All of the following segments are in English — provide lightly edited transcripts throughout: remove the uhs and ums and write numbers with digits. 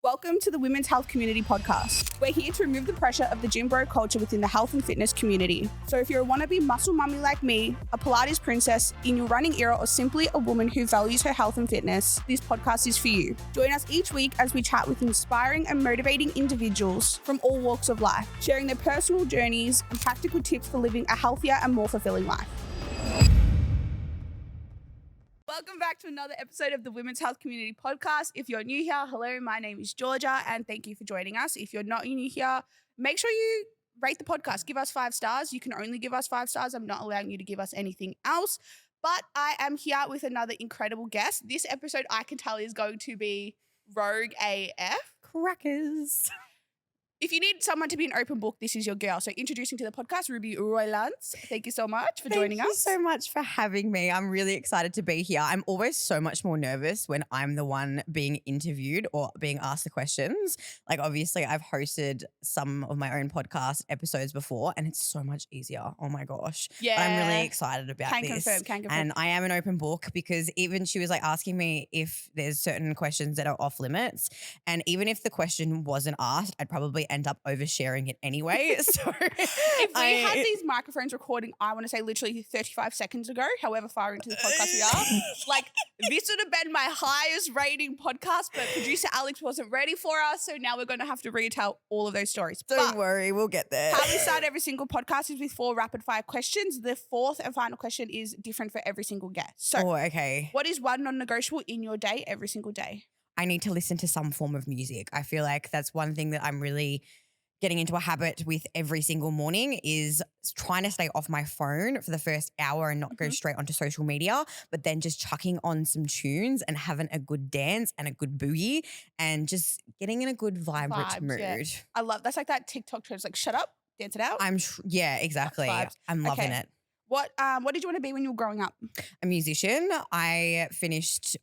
Welcome to the Women's Health Community Podcast. We're here to remove the pressure of the gym bro culture within the health and fitness community. So if you're a wannabe muscle mummy like me, a Pilates princess, in your running era, or simply a woman who values her health and fitness, this podcast is for you. Join us each week as we chat with inspiring and motivating individuals from all walks of life, sharing their personal journeys and practical tips for living a healthier and more fulfilling life. Welcome back to another episode of the Women's Health Community Podcast. If you're new here, hello, my name is Georgia and thank you for joining us. If you're not new here, make sure you rate the podcast. Give us 5 stars. You can only give us 5 stars. I'm not allowing you to give us anything else. But I am here with another incredible guest. This episode, I can tell, is going to be rogue AF. Crackers. If you need someone to be an open book, this is your girl. So introducing to the podcast, Ruby Rolance. Thank you so much for joining us. Thank you so much for having me. I'm really excited to be here. I'm always so much more nervous when I'm the one being interviewed or being asked the questions. Like, obviously, I've hosted some of my own podcast episodes before and it's so much easier. Oh my gosh. Yeah. But I'm really excited about this. Can confirm. And I am an open book because even she was like asking me if there's certain questions that are off limits. And even if the question wasn't asked, I'd probably end up oversharing it anyway. So if we had these microphones recording, I want to say literally 35 seconds ago, however far into the podcast we are, like this would have been my highest rating podcast, but producer Alex wasn't ready for us. So now we're going to have to retell all of those stories. Don't worry, we'll get there. How we start every single podcast is with 4 rapid fire questions. The 4th and final question is different for every single guest. So okay. What is one non-negotiable in your day every single day? I need to listen to some form of music. I feel like that's one thing that I'm really getting into a habit with every single morning is trying to stay off my phone for the first hour and not go straight onto social media, but then just chucking on some tunes and having a good dance and a good boogie and just getting in a good vibrant mood. Yeah. I love that's like that TikTok trend. It's like, shut up, dance it out. Yeah, exactly. I'm loving it. What did you want to be when you were growing up? A musician. I finished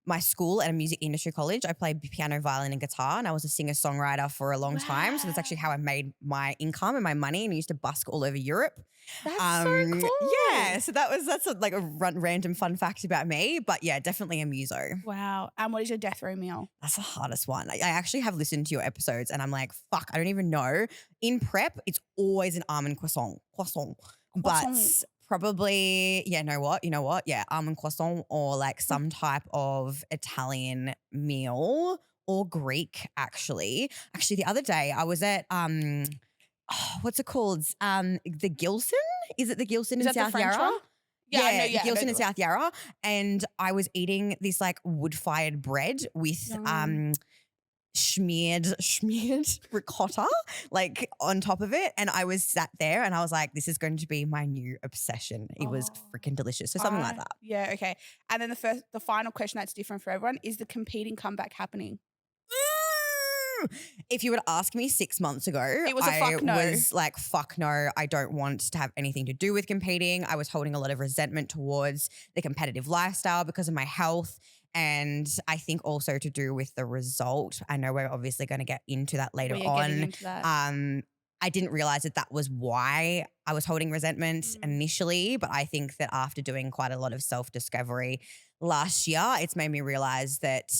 my school at a music industry college. I played piano, violin and guitar and I was a singer-songwriter for a long time. So that's actually how I made my income and my money and I used to busk all over Europe. That's so cool. Yeah, so that's like a random fun fact about me. But yeah, definitely a muso. Wow. And what is your death row meal? That's the hardest one. I actually have listened to your episodes and I'm like, fuck, I don't even know. In prep, it's always an almond croissant. But probably, you know what? Yeah, almond croissant or like some type of Italian meal or Greek actually. Actually, the other day I was at what's it called? The Gilson? Is it the Gilson in South Yarra? Yeah, the Gilson in South Yarra. And I was eating this like wood-fired bread with smeared ricotta like on top of it, and I was sat there and I was like, this is going to be my new obsession. It was freaking delicious. So something like that. Yeah, okay. And then the final question that's different for everyone is the competing comeback happening? If you would ask me 6 months ago, it was a fuck no. I was like, fuck no, I don't want to have anything to do with competing. I was holding a lot of resentment towards the competitive lifestyle because of my health. And I think also to do with the result. I know we're obviously going to get into that later on. I didn't realize that was why I was holding resentment initially. But I think that after doing quite a lot of self-discovery last year, it's made me realize that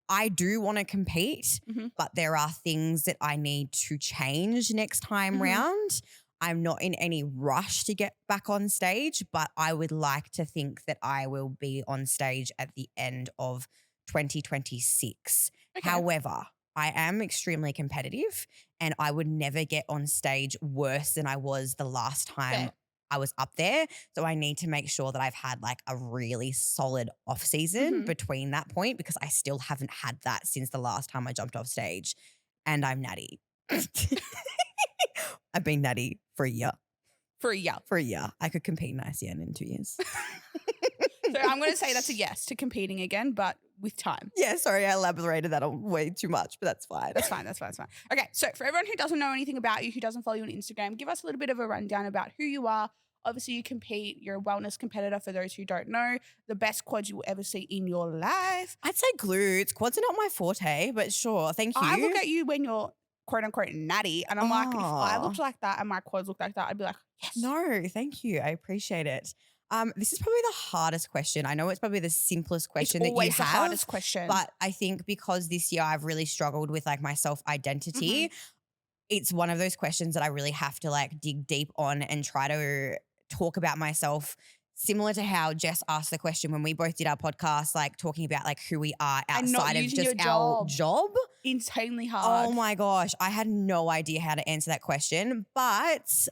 I do want to compete, but there are things that I need to change next time round. I'm not in any rush to get back on stage, but I would like to think that I will be on stage at the end of 2026. Okay. However, I am extremely competitive and I would never get on stage worse than I was the last time I was up there. So I need to make sure that I've had like a really solid off season between that point because I still haven't had that since the last time I jumped off stage and I'm natty. I've been natty for a year. For a year. I could compete in ICN in 2 years. So I'm going to say that's a yes to competing again, but with time. Yeah, sorry, I elaborated that on way too much, but that's fine. That's fine. Okay, so for everyone who doesn't know anything about you, who doesn't follow you on Instagram, give us a little bit of a rundown about who you are. Obviously, you compete. You're a wellness competitor for those who don't know. The best quads you will ever see in your life. I'd say glutes. Quads are not my forte, but sure, thank you. I look at you when you're quote unquote natty. And I'm like, if I looked like that and my quads looked like that, I'd be like, yes. No, thank you. I appreciate it. This is probably the hardest question. I know it's probably the simplest question It's that you always the have, hardest question. but I think because this year I've really struggled with like my self-identity, it's one of those questions that I really have to like dig deep on and try to talk about myself. Similar to how Jess asked the question when we both did our podcast, like talking about like who we are And not outside of using just your our job. Insanely hard. Oh my gosh, I had no idea how to answer that question, but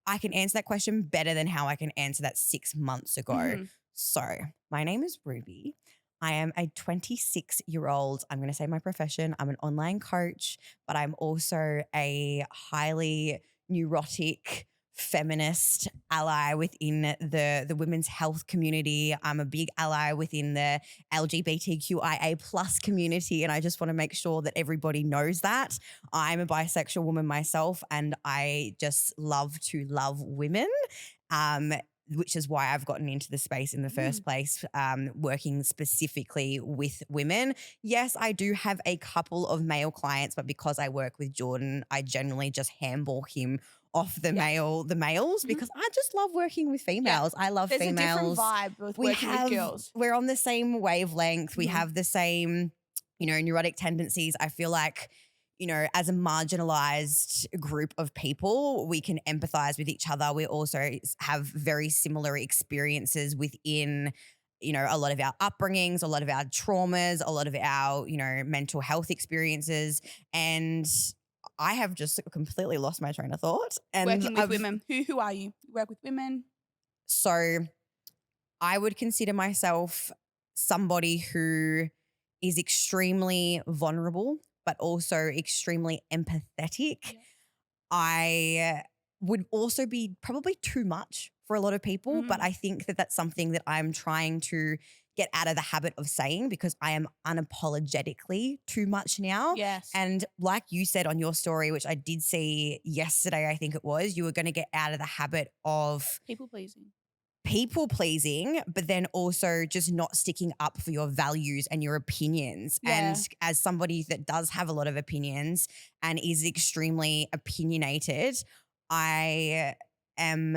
I can answer that question better than how I can answer that 6 months ago. So, my name is Ruby. I am a 26-year-old, I'm going to say my profession, I'm an online coach, but I'm also a highly neurotic feminist ally within the women's health community. I'm a big ally within the LGBTQIA plus community. And I just want to make sure that everybody knows that. I'm a bisexual woman myself and I just love to love women. Which is why I've gotten into the space in the first place, working specifically with women. Yes, I do have a couple of male clients, but because I work with Jordan, I generally just handball him off the males because I just love working with females. I love There's females. a different vibe with working with girls. We're on the same wavelength. We have the same, neurotic tendencies. I feel like, as a marginalized group of people, we can empathize with each other. We also have very similar experiences within, a lot of our upbringings, a lot of our traumas, a lot of our, mental health experiences. And I have just completely lost my train of thought. And Working with women. Who are you? You work with women? So I would consider myself somebody who is extremely vulnerable, but also extremely empathetic. Yeah. I would also be probably too much for a lot of people, but I think that that's something that I'm trying to get out of the habit of saying because I am unapologetically too much now. Yes. And like you said on your story, which I did see yesterday, I think it was, you were going to get out of the habit of people pleasing, but then also just not sticking up for your values and your opinions. Yeah. And as somebody that does have a lot of opinions and is extremely opinionated, I am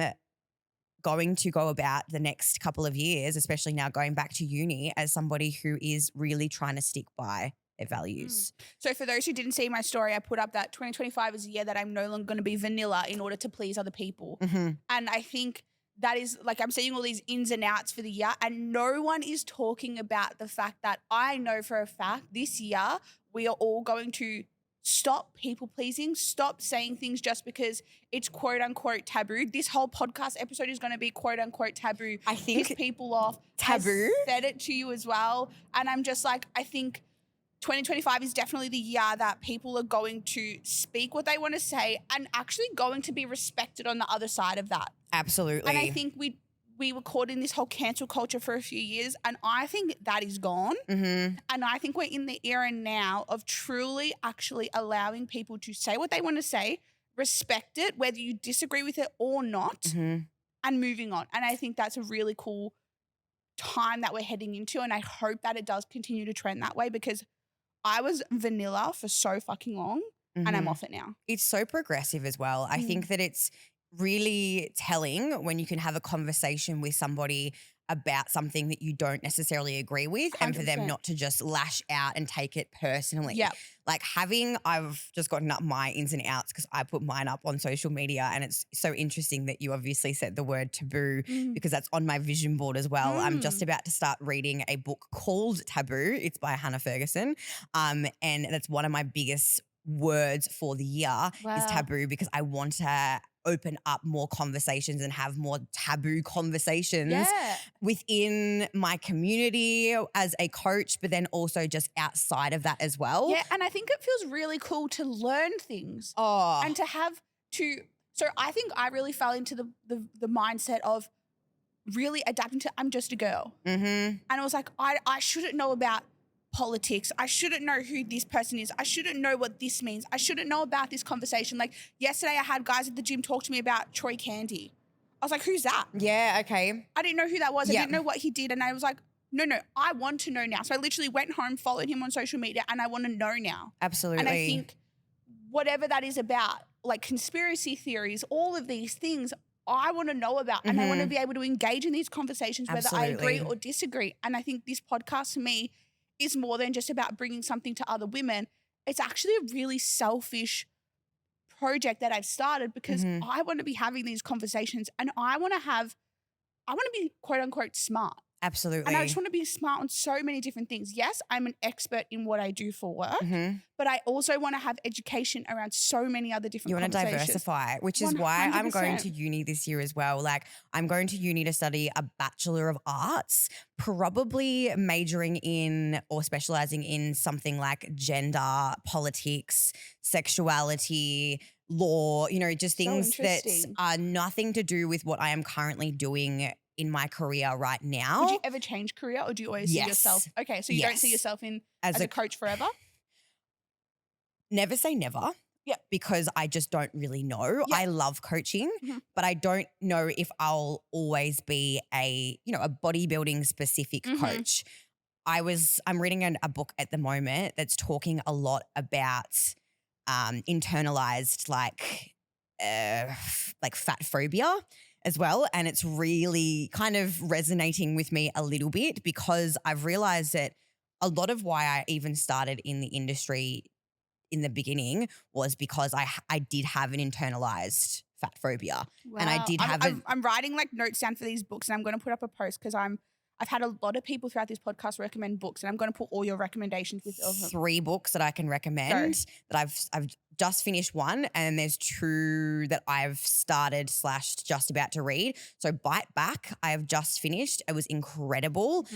going to go about the next couple of years, especially now going back to uni, as somebody who is really trying to stick by their values. So for those who didn't see my story, I put up that 2025 is a year that I'm no longer going to be vanilla in order to please other people. And I think that is like I'm seeing all these ins and outs for the year and no one is talking about the fact that I know for a fact this year we are all going to stop people pleasing, stop saying things just because it's quote unquote taboo. This whole podcast episode is going to be quote unquote taboo. I think piss people off. taboo. I said it to you as well. And I'm just like, I think 2025 is definitely the year that people are going to speak what they want to say and actually going to be respected on the other side of that. Absolutely. And I think we were caught in this whole cancel culture for a few years and I think that is gone. And I think we're in the era now of truly actually allowing people to say what they want to say, respect it, whether you disagree with it or not, and moving on. And I think that's a really cool time that we're heading into and I hope that it does continue to trend that way because I was vanilla for so fucking long and I'm off it now. It's so progressive as well. I think that it's really telling when you can have a conversation with somebody about something that you don't necessarily agree with 100%. And for them not to just lash out and take it personally. Yeah. Like I've just gotten up my ins and outs because I put mine up on social media and it's so interesting that you obviously said the word taboo because that's on my vision board as well. I'm just about to start reading a book called Taboo. It's by Hannah Ferguson. And that's one of my biggest words for the year is taboo because I want to open up more conversations and have more taboo conversations within my community as a coach, but then also just outside of that as well. Yeah, and I think it feels really cool to learn things and to have to – so I think I really fell into the mindset of really adapting to I'm just a girl. And it was like I shouldn't know about politics. I shouldn't know who this person is. I shouldn't know what this means. I shouldn't know about this conversation. Like yesterday I had guys at the gym talk to me about Troy Candy. I was like, who's that? Yeah, okay. I didn't know who that was. I didn't know what he did. And I was like, no, I want to know now. So I literally went home, followed him on social media and I want to know now. Absolutely. And I think whatever that is about, like conspiracy theories, all of these things, I want to know about, and I want to be able to engage in these conversations, whether I agree Absolutely. or disagree. And I think this podcast for me is more than just about bringing something to other women. It's actually a really selfish project that I've started because I want to be having these conversations, and I want to be quote unquote smart. Absolutely. And I just want to be smart on so many different things. Yes, I'm an expert in what I do for work, but I also want to have education around so many other different You want to conversations. diversify, which is why I'm going 100%. to uni this year as well. Like, I'm going to uni to study a Bachelor of Arts, probably majoring in or specializing in something like gender, politics, sexuality, law, just So things that interesting. are nothing to do with what I am currently doing in my career right now. Would you ever change career, or do you always see Yes. yourself? Okay, so you don't see Yes. yourself in As as a a coach forever? Never say never. Yeah. Because I just don't really know. Yeah. I love coaching, but I don't know if I'll always be a bodybuilding specific coach. I'm reading a book at the moment that's talking a lot about internalized like fat phobia as well. And it's really kind of resonating with me a little bit because I've realized that a lot of why I even started in the industry in the beginning was because I did have an internalized fat phobia. Wow. And I did have I'm writing like notes down for these books, and I'm going to put up a post because I've had a lot of people throughout this podcast recommend books, and I'm going to put all your recommendations with all of them. 3 books that I can recommend that I've just finished one, and there's 2 that I've started / just about to read. So Bite Back, I have just finished. It was incredible.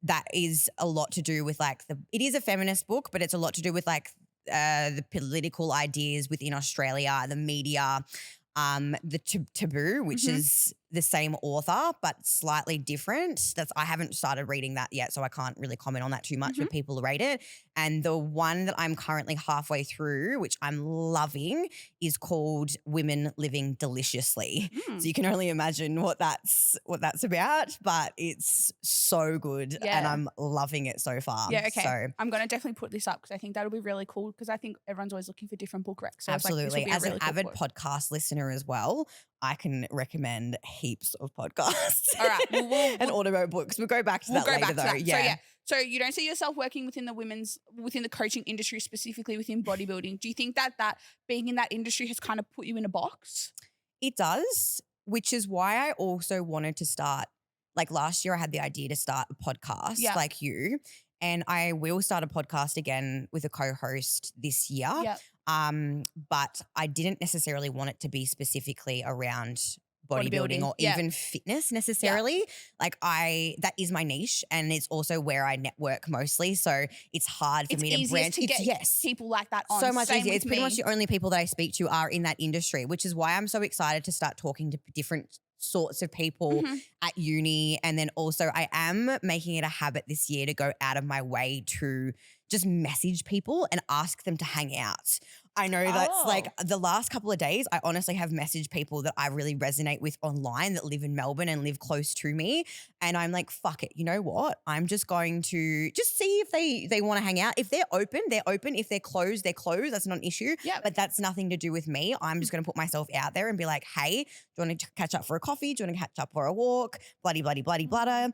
That is a lot to do with it is a feminist book, but it's a lot to do with the political ideas within Australia, the media, the Taboo, which is the same author but slightly different. I haven't started reading that yet, so I can't really comment on that too much, but people rate it. And the one that I'm currently halfway through, which I'm loving, is called Women Living Deliciously. So you can only imagine what that's about, but it's so good and I'm loving it so far. Yeah, okay. So I'm going to definitely put this up because I think that'll be really cool because I think everyone's always looking for different book recs. So absolutely. It's like, As really an cool avid book. podcast listener as well, I can recommend heaps of podcasts. All right. And audio books. We'll go back to that later though. So Yeah. So you don't see yourself working within the coaching industry, specifically within bodybuilding. Do you think that being in that industry has kind of put you in a box? It does, which is why I also wanted to start, like last year I had the idea to start a podcast like you, and I will start a podcast again with a co-host this year. Yeah. But I didn't necessarily want it to be specifically around bodybuilding or even fitness necessarily. That is my niche, and it's also where I network mostly. So it's hard for me to branch. People like that on. So much Same easier. with It's pretty me. much the only people that I speak to are in that industry, which is why I'm so excited to start talking to different sorts of people at uni. And then also I am making it a habit this year to go out of my way to just message people and ask them to hang out. I know that's like the last couple of days, I honestly have messaged people that I really resonate with online that live in Melbourne and live close to me. And I'm like, fuck it. You know what? I'm just going to just see if they want to hang out. If they're open, they're open. If they're closed, they're closed. That's not an issue. Yep. But that's nothing to do with me. I'm just going to put myself out there and be like, hey, do you want to catch up for a coffee? Do you want to catch up for a walk? Bloody, bloody, bloody, bladder.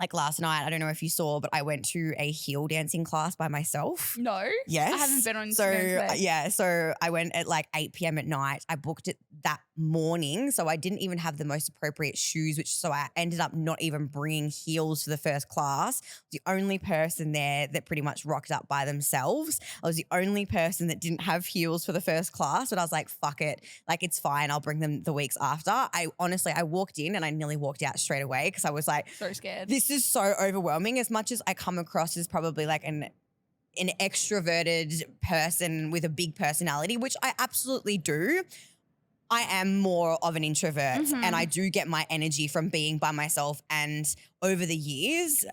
Like last night, I don't know if you saw, but I went to a heel dancing class by myself. No. Yes. I haven't been on So Instagram. so I went at like 8 p.m. at night. I booked it that morning, so I didn't even have the most appropriate shoes, so I ended up not even bringing heels for the first class. The only person there that pretty much rocked up by themselves. I was the only person that didn't have heels for the first class, but I was like, fuck it. Like, it's fine. I'll bring them the weeks after. I walked in and I nearly walked out straight away because I was like, so scared. This is so overwhelming. As much as I come across as probably like an extroverted person with a big personality, which I absolutely do, I am more of an introvert and I do get my energy from being by myself. And over the years,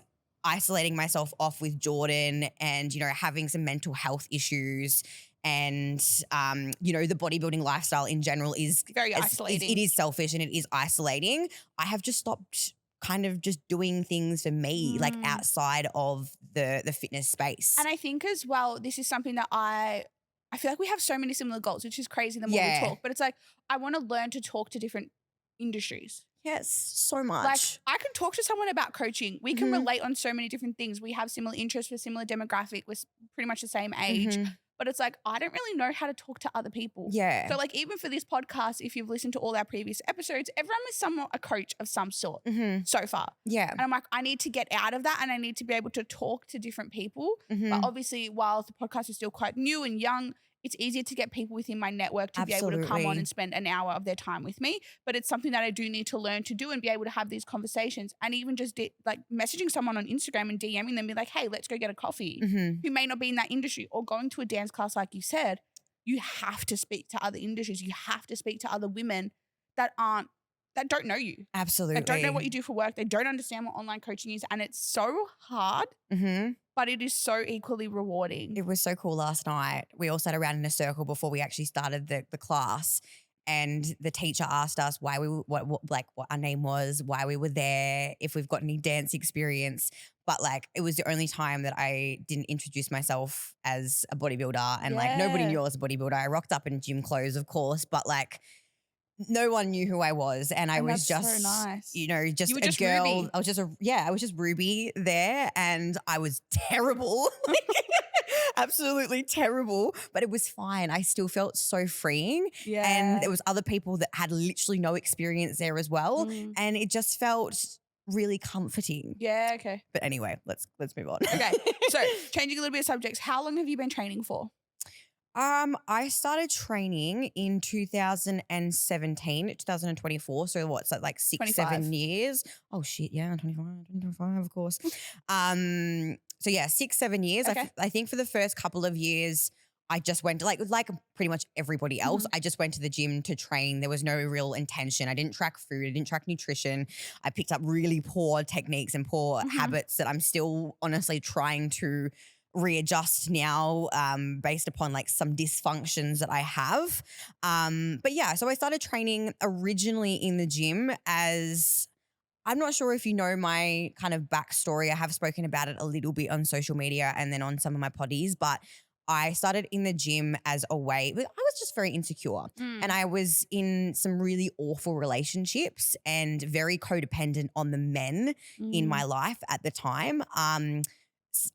isolating myself off with Jordan and, having some mental health issues and, the bodybuilding lifestyle in general is very isolating. It is selfish and it is isolating. I have just stopped kind of just doing things for me, like outside of the fitness space. And I think as well, this is something that I I feel like we have so many similar goals, which is crazy the more we talk. But it's like, I want to learn to talk to different industries. Yes, so much. Like, I can talk to someone about coaching. We can relate on so many different things. We have similar interests, we're similar demographic, we're pretty much the same age. But it's like, I don't really know how to talk to other people. Yeah. So like, even for this podcast, if you've listened to all our previous episodes, everyone is somewhat a coach of some sort so far. Yeah. And I'm like, I need to get out of that and I need to be able to talk to different people. But obviously, while the podcast is still quite new and young, it's easier to get people within my network to be able to come on and spend an hour of their time with me. But it's something that I do need to learn to do and be able to have these conversations. And even just like messaging someone on Instagram and DMing them, be like, hey, let's go get a coffee, who may not be in that industry, or going to a dance class, like you said. You have to speak to other industries. You have to speak to other women that don't know you. Absolutely. That don't know what you do for work. They don't understand what online coaching is. And it's so hard, but it is so equally rewarding. It was so cool last night. We all sat around in a circle before we actually started the class, and the teacher asked us why we what our name was, why we were there, if we've got any dance experience. But like, it was the only time that I didn't introduce myself as a bodybuilder, and like nobody knew I was a bodybuilder. I rocked up in gym clothes, of course, but like, no one knew who I was, and I was just, so nice. you know, just You were a just girl. Ruby. I was just Ruby there, and I was terrible, absolutely terrible. But it was fine. I still felt so freeing, and there was other people that had literally no experience there as well, and it just felt really comforting. Yeah. Okay. But anyway, let's move on. Okay. So changing a little bit of subjects. How long have you been training for? I started training in 2024. So what's that, like 6-7 years? Oh shit, yeah, 25, of course. So yeah, 6-7 years. Okay. I think for the first couple of years, I just went to like pretty much everybody else. I just went to the gym to train. There was no real intention. I didn't track food. I didn't track nutrition. I picked up really poor techniques and poor habits that I'm still honestly trying to readjust now, based upon like some dysfunctions that I have. But yeah, so I started training originally in the gym as, I'm not sure if you know my kind of backstory. I have spoken about it a little bit on social media and then on some of my poddies, but I started in the gym as a way, but I was just very insecure and I was in some really awful relationships and very codependent on the men in my life at the time.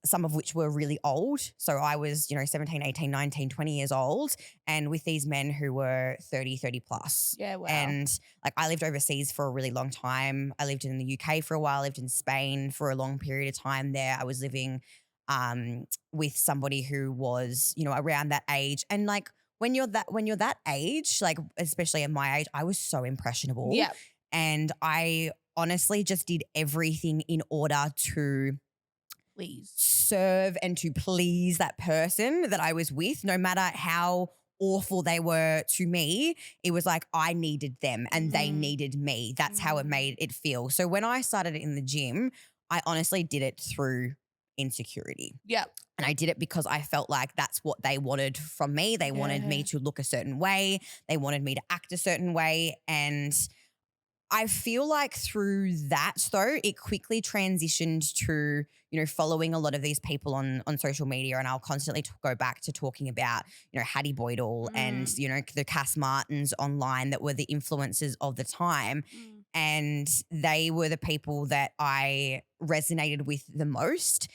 Some of which were really old. So I was, 17, 18, 19, 20 years old, and with these men who were 30 plus. Yeah, wow. And like, I lived overseas for a really long time. I lived in the UK for a while, lived in Spain for a long period of time there. I was living with somebody who was, around that age. And like, when you're that age, like especially at my age, I was so impressionable. Yeah. And I honestly just did everything in order to serve and to please that person that I was with, no matter how awful they were to me. It was like I needed them and they needed me. That's how it made it feel. So when I started in the gym, I honestly did it through insecurity. Yeah. And I did it because I felt like that's what they wanted from me. They wanted me to look a certain way. They wanted me to act a certain way. And I feel like through that, though, it quickly transitioned to, following a lot of these people on social media. And I'll constantly go back to talking about, Hattie Boydell and, the Cass Martins online that were the influencers of the time. And they were the people that I resonated with the most.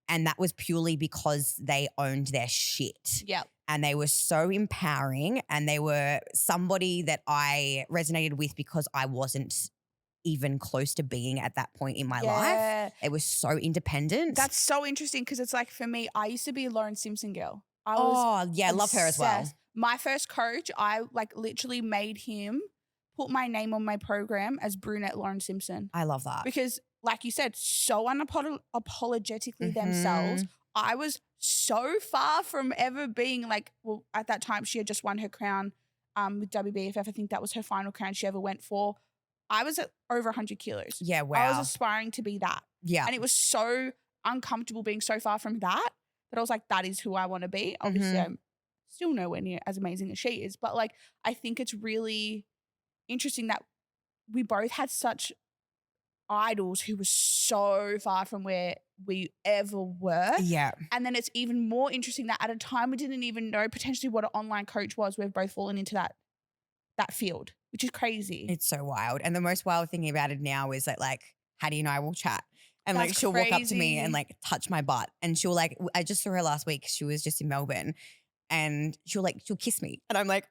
And that was purely because they owned their shit. Yeah. And they were so empowering, and they were somebody that I resonated with because I wasn't even close to being at that point in my life. They were so independent. That's so interesting because it's like, for me, I used to be a Lauren Simpson girl. I love her as well. My first coach, I like literally made him put my name on my program as brunette Lauren Simpson. I love that. Because like you said, so unapologetically themselves. I was so far from ever being like, well, at that time she had just won her crown with WBFF. I think that was her final crown she ever went for. I was at over 100 kilos. Yeah, wow. I was aspiring to be that. Yeah. And it was so uncomfortable being so far from that I was like, that is who I want to be. Obviously, I'm still nowhere near as amazing as she is. But like, I think it's really interesting that we both had such idols who were so far from where we ever were. Yeah. And then it's even more interesting that at a time we didn't even know potentially what an online coach was. We've both fallen into that field, which is crazy. It's so wild. And the most wild thing about it now is that like Hattie and I will chat. And like That's she'll walk up to me crazy. and like touch my butt. And she'll like, I just saw her last week. She was just in Melbourne and she'll kiss me. And I'm like,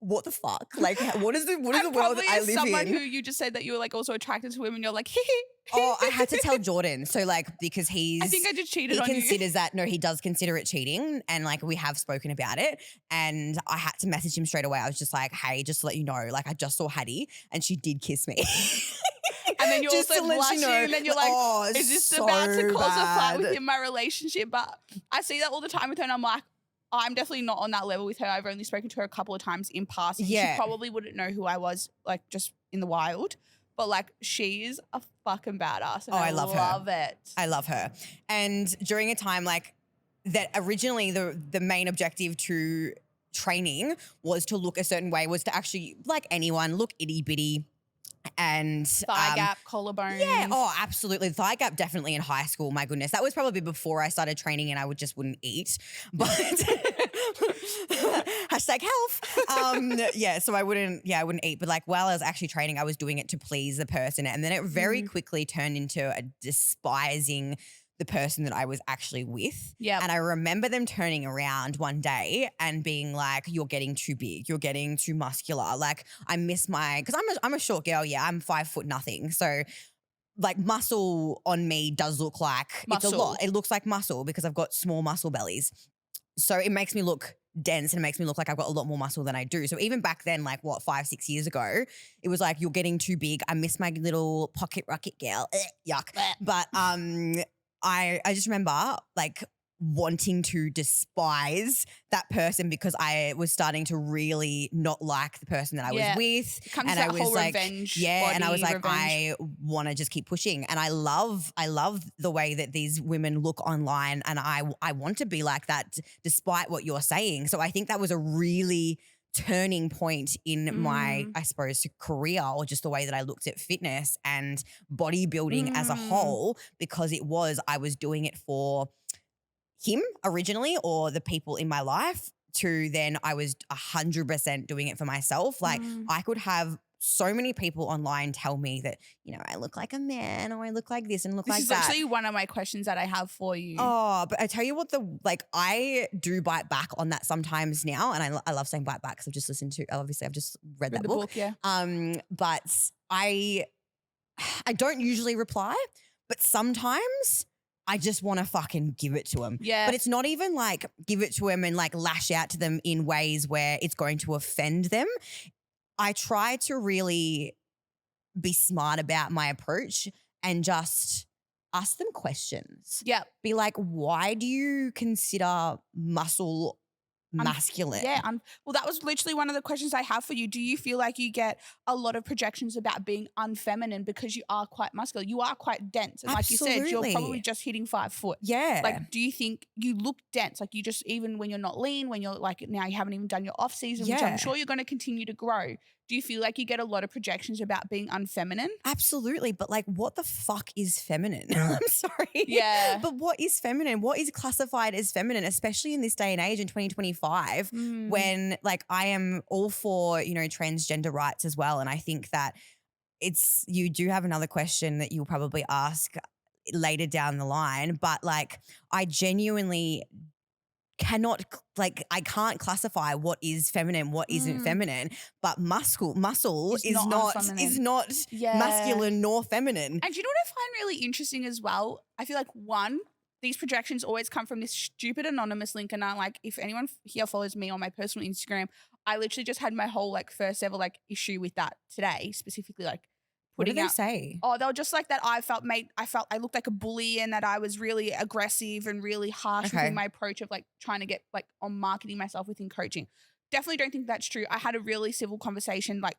what the fuck? Like, what is the world that I live someone in? who you just said that you were like also attracted to women, you're like, Oh, I had to tell Jordan. So like, because I think I just cheated he on you. considers that, no, he does consider it cheating. And like, we have spoken about it. And I had to message him straight away. I was just like, hey, just to let you know, like I just saw Hattie and she did kiss me. And then you're Just also to let you blushing, know, and then you're like, oh, is this so about to cause a fight bad. within my relationship? But I see that all the time with her, and I'm like, I'm definitely not on that level with her. I've only spoken to her a couple of times in passing. Yeah. She probably wouldn't know who I was, like, just in the wild. But, like, she is a fucking badass, and Oh, I love her. it. I love her. And during a time like that, originally the main objective to training was to look a certain way, was to actually, like anyone, look itty bitty. And Thigh gap, collarbone. yeah, oh, absolutely. Thigh gap definitely in high school. My goodness, that was probably before I started training, and I wouldn't eat. But hashtag health. Yeah, so I wouldn't eat. But like while I was actually training, I was doing it to please the person, and then it very quickly turned into a despising the person that I was actually with. Yep. And I remember them turning around one day and being like, you're getting too big. You're getting too muscular. Like I miss because I'm a short girl. Yeah, I'm 5 foot nothing. So like muscle on me does look like it's a lot. It looks like muscle because I've got small muscle bellies. So it makes me look dense and it makes me look like I've got a lot more muscle than I do. So even back then, like 5-6 years ago, it was like, you're getting too big. I miss my little pocket rocket girl. Yuck. But I just remember like wanting to despise that person because I was starting to really not like the person that I was with. It comes and to that I was whole like, revenge. and I was like, revenge. I want to just keep pushing. And I love the way that these women look online, and I want to be like that despite what you're saying. So I think that was a really turning point in my, I suppose, career, or just the way that I looked at fitness and bodybuilding as a whole, because I was doing it for him originally, or the people in my life, to then I was 100% doing it for myself. Like I could have so many people online tell me that, you know, I look like a man, or I look like this and look like that. This is actually one of my questions that I have for you. Oh, but I tell you what, I do bite back on that sometimes now. And I love saying bite back because I've just listened to, obviously I've just read that the book. Yeah. But I don't usually reply, but sometimes I just want to fucking give it to them. Yeah. But it's not even like give it to them and like lash out to them in ways where it's going to offend them. I try to really be smart about my approach and just ask them questions. Yeah. Be like, why do you consider muscle masculine? Well, that was literally one of the questions I have for you. Do you feel like you get a lot of projections about being unfeminine because you are quite muscular? You are quite dense. And like you said, you're probably just hitting 5 foot. Yeah. Like, do you think you look dense? Like you just, even when you're not lean, when you're like, now you haven't even done your off season, which I'm sure you're going to continue to grow. Do you feel like you get a lot of projections about being unfeminine? Absolutely. But like, what the fuck is feminine? I'm sorry. Yeah. But what is feminine? What is classified as feminine, especially in this day and age in 2025, when like I am all for, you know, transgender rights as well. And I think that you do have another question that you'll probably ask later down the line, but like I genuinely cannot, like I can't classify what is feminine, what isn't feminine, but muscle is not masculine nor feminine. And do you know what I find really interesting as well? I feel like these projections always come from this stupid anonymous link, and I'm like, if anyone here follows me on my personal Instagram, I literally just had my whole like first ever like issue with that today, specifically like What did they out, say? Oh, they were just like that. I felt I looked like a bully, and that I was really aggressive and really harsh within my approach of like trying to get like on marketing myself within coaching. Definitely don't think that's true. I had a really civil conversation, like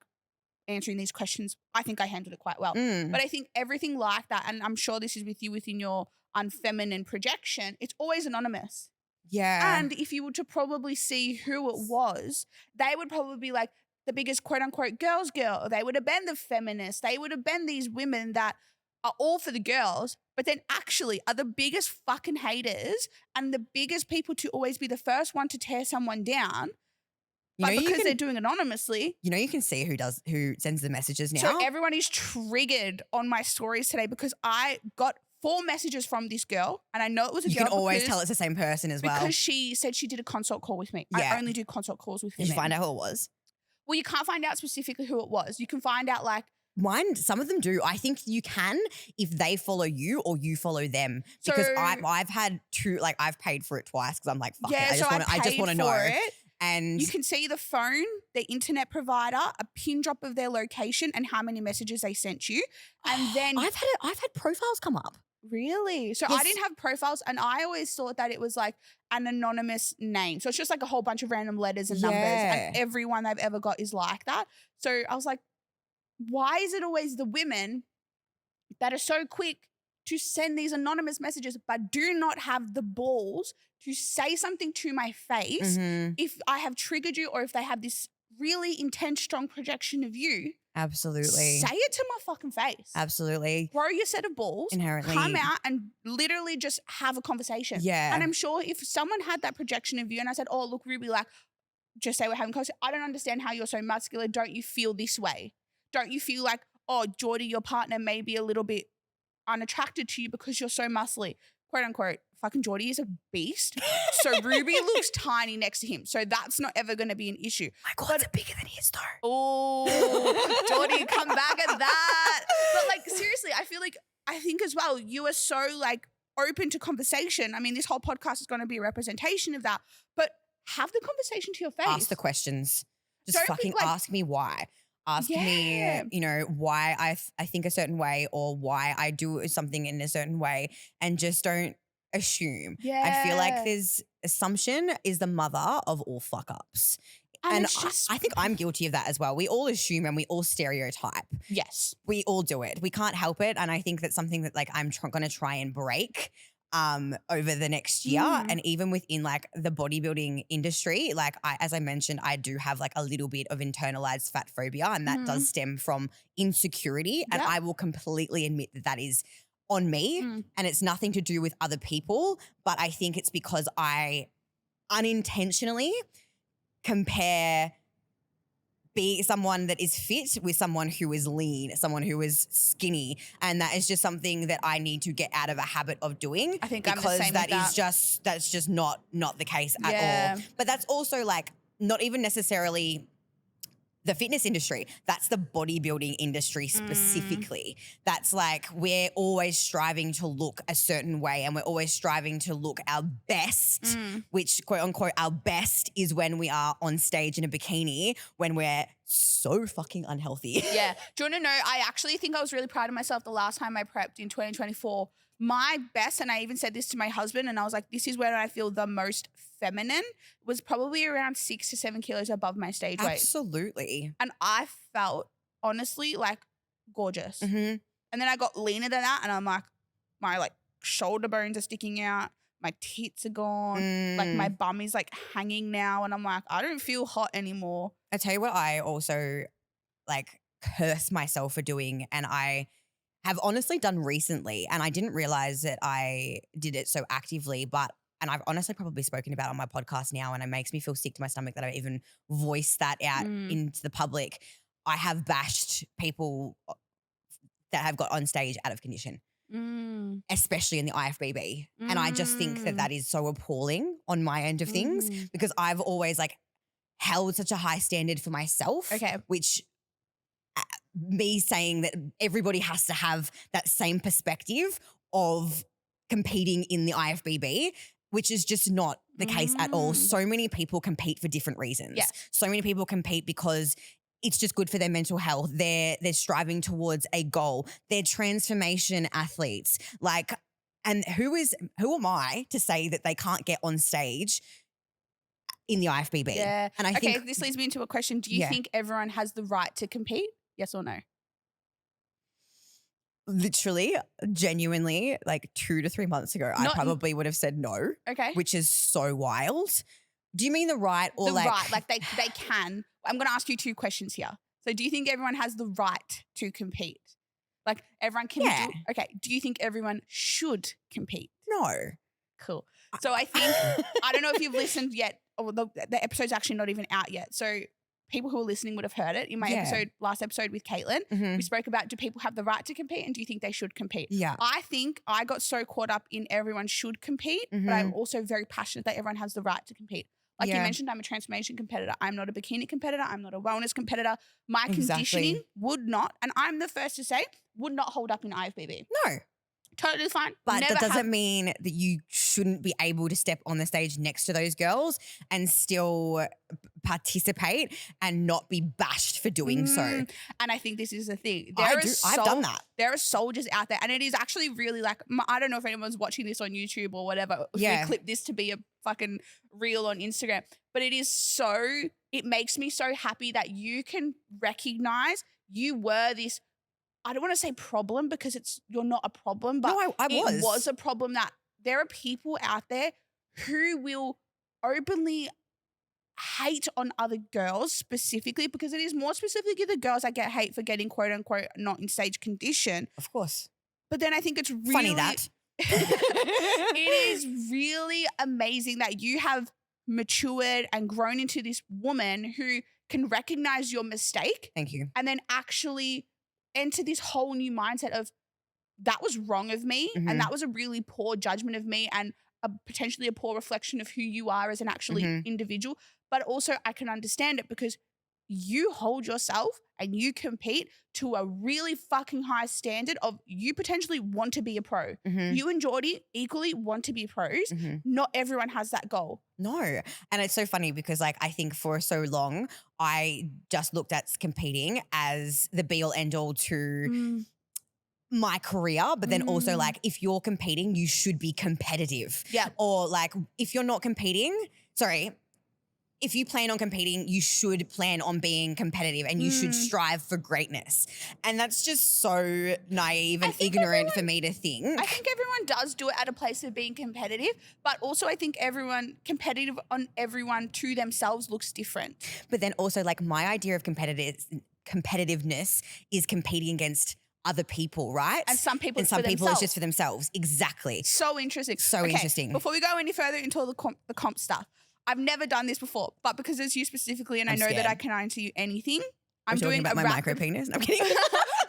answering these questions. I think I handled it quite well. But I think everything like that, and I'm sure this is with you within your unfeminine projection, it's always anonymous. Yeah. And if you were to probably see who it was, they would probably be like, the biggest quote unquote girls girl. They would have been the feminists. They would have been these women that are all for the girls, but then actually are the biggest fucking haters and the biggest people to always be the first one to tear someone down. But because they're doing anonymously. You can see who sends the messages now. So everyone is triggered on my stories today because I got 4 messages from this girl and I know it was a girl. You can always tell it's the same person as well. Because she said she did a consult call with me. Yeah. I only do consult calls with women. Did you find out who it was? Well, you can't find out specifically who it was. You can find out like. Mine, some of them do. I think you can if they follow you or you follow them. Because I've had 2, like I've paid for it twice because I'm like, fuck it. I just want to know. It. And you can see the phone, the internet provider, a pin drop of their location and how many messages they sent you. And then I've had profiles come up. Really? So Yes. I didn't have profiles and I always thought that it was like an anonymous name. So it's just like a whole bunch of random letters and numbers and everyone they've ever got is like that. So I was like, why is it always the women that are so quick to send these anonymous messages but do not have the balls to say something to my face if I have triggered you or if they have this really intense, strong projection of you? Absolutely. Say it to my fucking face. Absolutely. Grow your set of balls. Inherently. Come out and literally just have a conversation. Yeah. And I'm sure if someone had that projection of you and I said, oh, look, Ruby, like, just say we're having a conversation. I don't understand how you're so muscular. Don't you feel this way? Don't you feel like, oh, Geordie, your partner may be a little bit unattracted to you because you're so muscly? Quote unquote, fucking Geordie is a beast. So Ruby looks tiny next to him. So that's not ever going to be an issue. My God, it's bigger than his though. Oh, Geordie, come back at that. But like, seriously, I think as well, you are so like open to conversation. I mean, this whole podcast is going to be a representation of that. But have the conversation to your face. Ask the questions. Just Don't fucking be like, ask me why. Ask me, why I think a certain way or why I do something in a certain way and just don't assume. Yeah. I feel like assumption is the mother of all fuck ups. And I think I'm guilty of that as well. We all assume and we all stereotype. Yes. We all do it. We can't help it. And I think that's something that like I'm going to try and break over the next year. And even within like the bodybuilding industry, like as I mentioned, I do have like a little bit of internalized fat phobia and that does stem from insecurity. And I will completely admit that is on me and it's nothing to do with other people. But I think it's because I unintentionally compare being someone that is fit with someone who is lean, someone who is skinny. And that is just something that I need to get out of a habit of doing. I think I'm the same with that. That's just not the case at all. But that's also like not even necessarily the fitness industry. That's the bodybuilding industry specifically. That's like we're always striving to look a certain way and we're always striving to look our best, which quote unquote our best is when we are on stage in a bikini when we're so fucking unhealthy. Yeah. Do you want to know, I actually think I was really proud of myself the last time I prepped in 2024. My best, and I even said this to my husband and I was like, this is where I feel the most feminine, was probably around 6 to 7 kilos above my stage weight. Absolutely. And I felt honestly like gorgeous. And then I got leaner than that and I'm like, my like shoulder bones are sticking out. My tits are gone. Like my bum is like hanging now. And I'm like, I don't feel hot anymore. I tell you what I also like curse myself for doing and I have honestly done recently and I didn't realize that I did it so actively, and I've honestly probably spoken about it on my podcast now and it makes me feel sick to my stomach that I even voiced that out into the public. I have bashed people that have got on stage out of condition, especially in the IFBB. And I just think that is so appalling on my end of things because I've always like held such a high standard for myself, which me saying that everybody has to have that same perspective of competing in the IFBB, which is just not the case at all. So many people compete for different reasons. So many people compete because it's just good for their mental health. They're striving towards a goal. They're transformation athletes. Like, and who am I to say that they can't get on stage in the IFBB? Yeah. And I think this leads me into a question. Do you think everyone has the right to compete? Yes or no? Literally, genuinely, like 2 to 3 months ago, I probably would have said no. Okay. Which is so wild. Do you mean the right or the right, like they can. I'm going to ask you 2 questions here. So do you think everyone has the right to compete? Like everyone can Yeah. do. Okay. Do you think everyone should compete? No. Cool. So I think, I don't know if you've listened yet, or the episode's actually not even out yet. So people who are listening would have heard it. In my last episode with Caitlin, we spoke about, do people have the right to compete and do you think they should compete? Yeah. I think I got so caught up in everyone should compete, but I'm also very passionate that everyone has the right to compete. Like you mentioned, I'm a transformation competitor. I'm not a bikini competitor. I'm not a wellness competitor. My conditioning would not, and I'm the first to say, would not hold up in IFBB. No. Totally fine. But Never that doesn't mean that you shouldn't be able to step on the stage next to those girls and still participate and not be bashed for doing so. And I think this is the thing. I've done that. There are soldiers out there, and it is actually really like, I don't know if anyone's watching this on YouTube or whatever. If we clip this to be a fucking reel on Instagram, but it makes me so happy that you can recognize you were this, I don't want to say problem because you're not a problem, but no, it was a problem that there are people out there who will openly hate on other girls specifically, because it is more specifically the girls that get hate for getting quote unquote not in stage condition. Of course. But then I think it's really funny that. it is really amazing that you have matured and grown into this woman who can recognize your mistake. Thank you. And then actually enter this whole new mindset of, that was wrong of me and that was a really poor judgment of me and potentially a poor reflection of who you are as an actually individual. But also I can understand it because you hold yourself and you compete to a really fucking high standard of, you potentially want to be a pro. You and Geordie equally want to be pros. Not everyone has that goal. No. And it's so funny because like I think for so long I just looked at competing as the be all end all to my career, but then also like if you're competing, you should be competitive. Yeah. Or like if you're not competing, if you plan on competing, you should plan on being competitive and you should strive for greatness. And that's just so naive and ignorant for me to think. I think everyone does do it at a place of being competitive, but also I think competitive on everyone to themselves looks different. But then also like my idea of competitiveness is competing against other people, right? And some people it's just for themselves. Exactly. So interesting. So interesting. Before we go any further into all the comp stuff, I've never done this before, but because it's you specifically and I know that I can answer you anything, I'm doing about my micro penis. I'm kidding.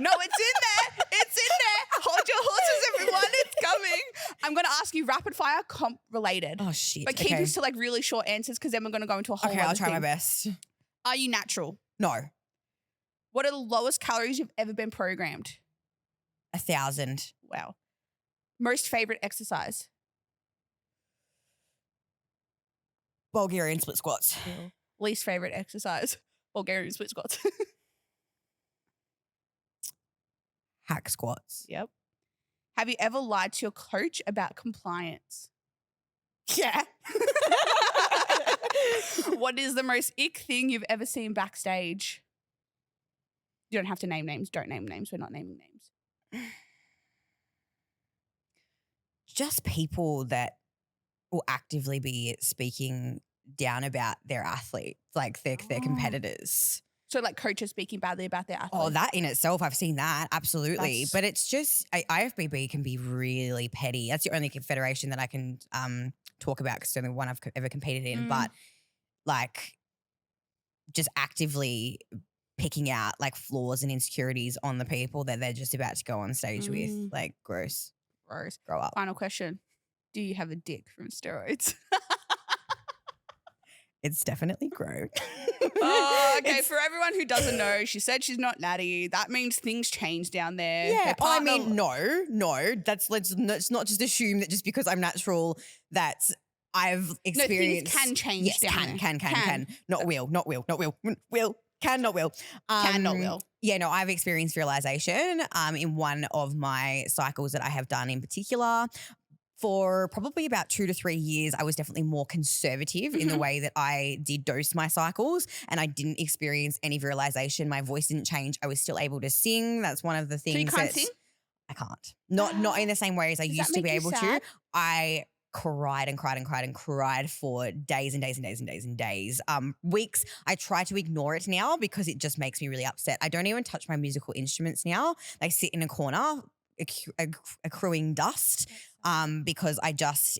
No, it's in there. It's in there. Hold your horses, everyone. It's coming. I'm going to ask you rapid fire comp related. Oh, shit. But keep this to like really short answers because then we're going to go into a whole I'll try my best. Are you natural? No. What are the lowest calories you've ever been programmed? 1,000. Wow. Most favorite exercise? Bulgarian split squats. Least favorite exercise? Bulgarian split squats. Hack squats. Yep. Have you ever lied to your coach about compliance? Yeah. What is the most ick thing you've ever seen backstage? You don't have to name names. Don't name names. We're not naming names. Just people that will actively be speaking down about their athletes, like their competitors. So like coaches speaking badly about their athletes. Oh, that in itself, I've seen that, absolutely. But it's just, IFBB can be really petty. That's the only federation that I can talk about because it's the only one I've ever competed in. But like just actively picking out like flaws and insecurities on the people that they're just about to go on stage with. Like gross. Gross. Grow up. Final question. Do you have a dick from steroids? It's definitely grown. Okay, for everyone who doesn't know, she said she's not natty. That means things change down there. Yeah, I mean, no. Let's not just assume that just because I'm natural that I've experienced. No, things can change. Yes, down can. Not will. Can, not will. Can, not will. Yeah, no, I've experienced realization in one of my cycles that I have done in particular. For probably about 2 to 3 years, I was definitely more conservative in the way that I did dose my cycles, and I didn't experience any realization. My voice didn't change. I was still able to sing. That's one of the things. So you can't sing? I can't. Not in the same way as I used to be able to. cried and cried and cried and cried for days and days and days and days and days. Weeks. I try to ignore it now because it just makes me really upset. I don't even touch my musical instruments now. I sit in a corner accruing dust because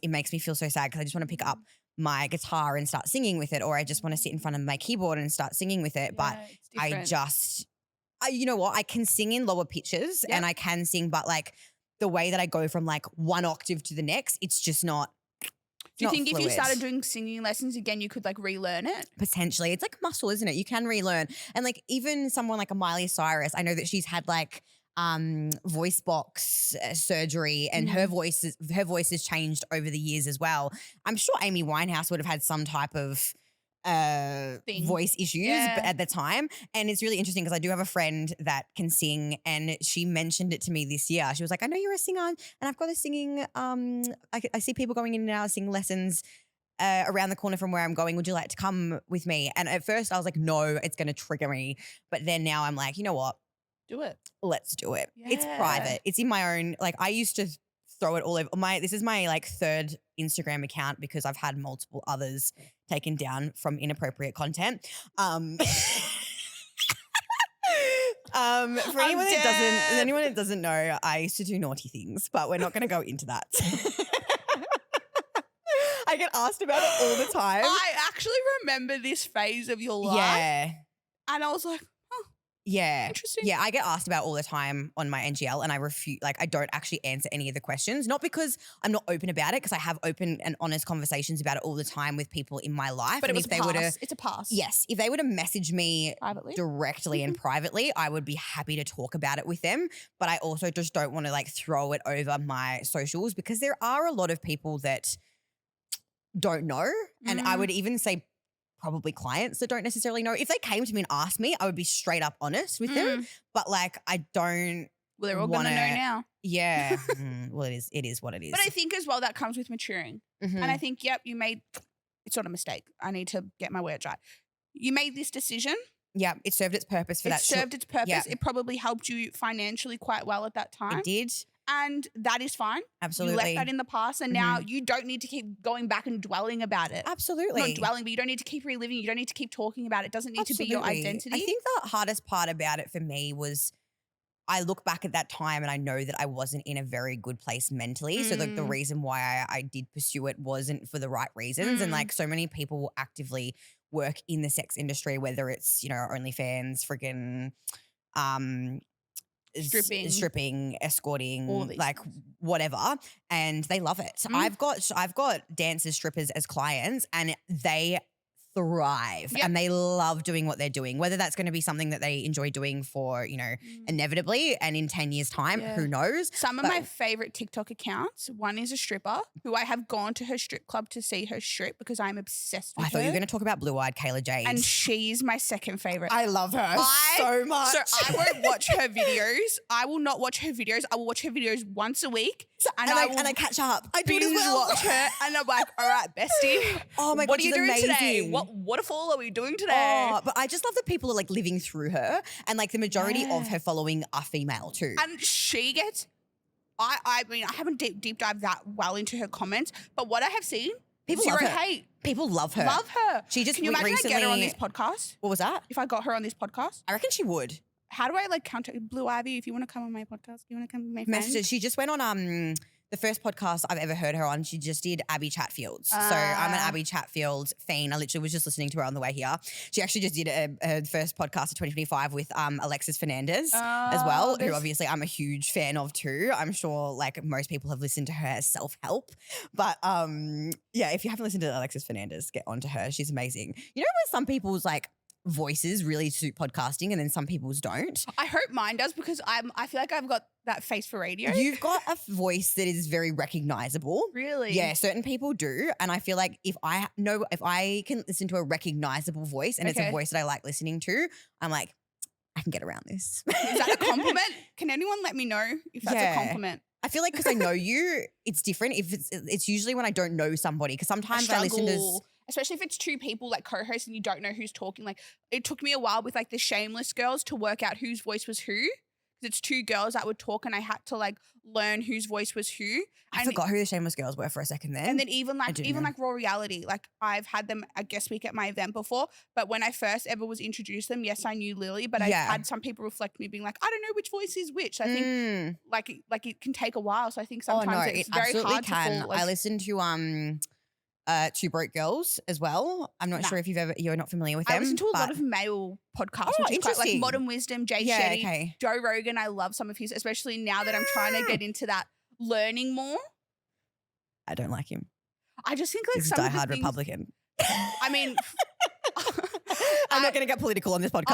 it makes me feel so sad because I just want to pick up my guitar and start singing with it, or I just want to sit in front of my keyboard and start singing with it. But you know what? I can sing in lower pitches and I can sing, but like the way that I go from like one octave to the next, it's just not. Do you think if you started doing singing lessons again, you could like relearn it? Potentially. It's like muscle, isn't it? You can relearn. And like even someone like a Miley Cyrus, I know that she's had like voice box surgery and her voice has changed over the years as well. I'm sure Amy Winehouse would have had some type of voice issues at the time. And it's really interesting because I do have a friend that can sing and she mentioned it to me this year. She was like, I know you're a singer and I've got a singing, I see people going in and out of singing lessons around the corner from where I'm going. Would you like to come with me? And at first I was like, no, it's going to trigger me. But then now I'm like, you know what? Do it. Let's do it. Yeah. It's private. It's in my own, like I used to throw it all over this is my like third Instagram account because I've had multiple others taken down from inappropriate content. For anyone that doesn't know, I used to do naughty things, but we're not going to go into that. I get asked about it all the time. I actually remember this phase of your life. Yeah. And I was like, yeah. interesting. Yeah, I get asked about all the time on my NGL and I refuse, like I don't actually answer any of the questions, not because I'm not open about it, because I have open and honest conversations about it all the time with people in my life. But and it's a pass. Yes. If they were to message me directly and privately, I would be happy to talk about it with them. But I also just don't want to like throw it over my socials because there are a lot of people that don't know. And I would even say probably clients that don't necessarily know. If they came to me and asked me, I would be straight up honest with them. But like I don't. Well, they're all going to know now. Yeah. Well, it is what it is. But I think as well that comes with maturing. And I think, it's not a mistake. I need to get my words right. You made this decision. Yeah, it served its purpose for that. It served its purpose. Yeah. It probably helped you financially quite well at that time. It did. And that is fine. Absolutely. You left that in the past and now you don't need to keep going back and dwelling about it. Absolutely. Not dwelling, but you don't need to keep reliving. You don't need to keep talking about it. It doesn't need to be your identity. I think the hardest part about it for me was I look back at that time and I know that I wasn't in a very good place mentally. So like the reason why I did pursue it wasn't for the right reasons. And like so many people will actively work in the sex industry, whether it's, you know, OnlyFans, friggin' stripping, escorting, like whatever, and they love it. I've got dancers, strippers as clients, and they thrive and they love doing what they're doing, whether that's going to be something that they enjoy doing for, you know, inevitably and in 10 years time, who knows. Some of my favorite TikTok accounts, one is a stripper who I have gone to her strip club to see her strip because I'm obsessed with her. I thought you were going to talk about blue-eyed Kayla Jade. And she's my second favorite. I love her so much. So I won't watch her videos. I will not watch her videos. I will watch her videos once a week. And I catch up. I do it as well. Watch her and I'm like, all right, bestie. Oh my God, what are you doing amazing today? What waterfall are we doing today? Oh, but I just love that people are like living through her and like the majority of her following are female too. And she gets, I mean, I haven't deep dived that well into her comments, but what I have seen, people zero love her. hate. People love her. Love her. She just Can you imagine recently I get her on this podcast? What was that? If I got her on this podcast? I reckon she would. How do I like contact Blue Ivy if you want to come on my podcast? You want to come on my messages? She just went on the first podcast I've ever heard her on. She just did Abby Chatfield's. So I'm an Abby Chatfield fiend. I literally was just listening to her on the way here. She actually just did her first podcast of 2025 with Alexis Fernandez as well, who obviously I'm a huge fan of too. I'm sure like most people have listened to her as self-help. But yeah, if you haven't listened to Alexis Fernandez, get onto her. She's amazing. You know where some people's like voices really suit podcasting and then some people's don't? I hope mine does because I feel like I've got that face for radio. You've got a voice that is very recognizable. Really? Yeah, certain people do. And I feel like if I can listen to a recognizable voice and it's a voice that I like listening to, I'm like, I can get around this. Is that a compliment? Can anyone let me know if that's a compliment? I feel like because I know you, it's different. If it's usually when I don't know somebody because sometimes I listen to... Especially if it's two people like co-hosts and you don't know who's talking. Like it took me a while with like the Shameless girls to work out whose voice was who because it's two girls that would talk and I had to like learn whose voice was who. I forgot who the Shameless Girls were for a second then. And then even like Raw Reality, like I've had them a guest week at my event before, but when I first ever was introduced to them, yes, I knew Lily, but I've had some people reflect me being like, I don't know which voice is which. I think like it can take a while. So I think sometimes it's very hard to fall. I listened to Two Broke Girls as well. I'm not sure if you're not familiar with them. I listen to a lot of male podcasts, which is quite like Modern Wisdom, Jay Shetty, Joe Rogan. I love some of his, especially now that I'm trying to get into that learning more. I don't like him. I just think like he's some a of the diehard things, Republican. I mean, I'm not going to get political on this podcast.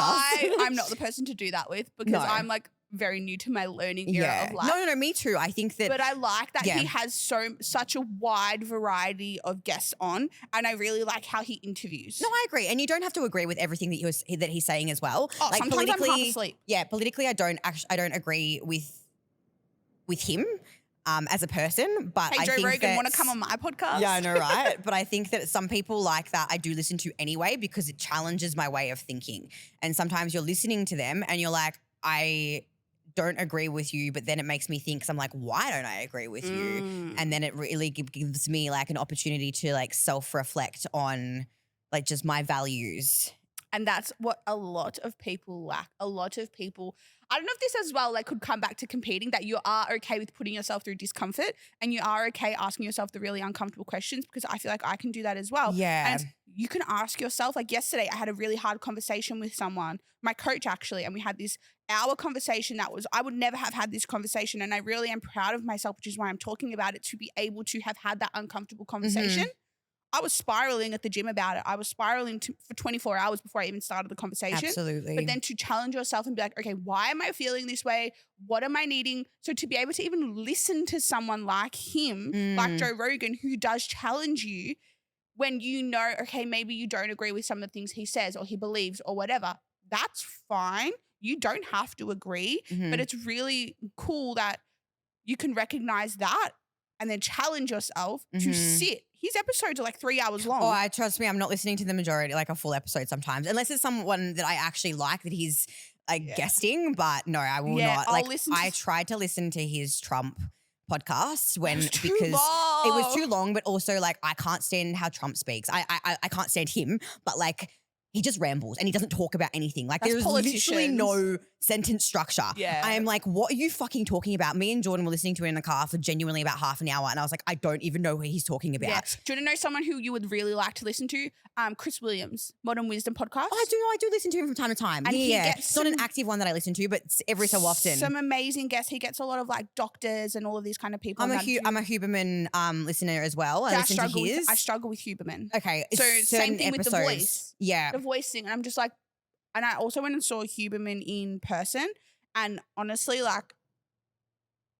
I'm not the person to do that with because I'm like very new to my learning era of life. No, me too. I think that, but I like that he has such a wide variety of guests on, and I really like how he interviews. No, I agree, and you don't have to agree with everything that he's saying as well. Oh, like sometimes I'm half asleep. Yeah, politically, I don't agree with him. As a person, but hey, I Joe think Rogan, want to come on my podcast? Yeah, I know, right? But I think that some people like that I do listen to anyway because it challenges my way of thinking. And sometimes you're listening to them and you're like, I don't agree with you, but then it makes me think, because I'm like, why don't I agree with you? And then it really gives me like an opportunity to like self-reflect on like just my values. And that's what a lot of people lack. A lot of people, I don't know if this as well like could come back to competing, that you are okay with putting yourself through discomfort and you are okay asking yourself the really uncomfortable questions, because I feel like I can do that as well. Yeah. And you can ask yourself, like yesterday I had a really hard conversation with someone, my coach actually, and we had this hour conversation that was, I would never have had this conversation, and I really am proud of myself, which is why I'm talking about it, to be able to have had that uncomfortable conversation. I was spiraling at the gym about it. I was spiraling for 24 hours before I even started the conversation. Absolutely. But then to challenge yourself and be like, okay, why am I feeling this way? What am I needing? So to be able to even listen to someone like him, like Joe Rogan, who does challenge you when you know, okay, maybe you don't agree with some of the things he says or he believes or whatever, that's fine. You don't have to agree, but it's really cool that you can recognize that and then challenge yourself to sit. His episodes are like 3 hours long. Oh, trust me, I'm not listening to the majority, like a full episode sometimes, unless it's someone that I actually like that he's like guesting. But no, I will not. Like I tried to listen to his Trump podcast because it was too long, but also like I can't stand how Trump speaks. I can't stand him, but like he just rambles and he doesn't talk about anything. Like there's literally no sentence structure. Yeah. I am like, what are you fucking talking about? Me and Jordan were listening to it in the car for genuinely about half an hour. And I was like, I don't even know what he's talking about. Yeah. Do you want to know someone who you would really like to listen to? Chris Williams, Modern Wisdom podcast. Oh, I do listen to him from time to time. And it's not an active one that I listen to, but every so often. Some amazing guests. He gets a lot of like doctors and all of these kind of people. I'm a Huberman listener as well. I listen to his. I struggle with Huberman. Okay. So same thing with the voice. Yeah. The voice thing. And I'm just like, and I also went and saw Huberman in person. And honestly, like,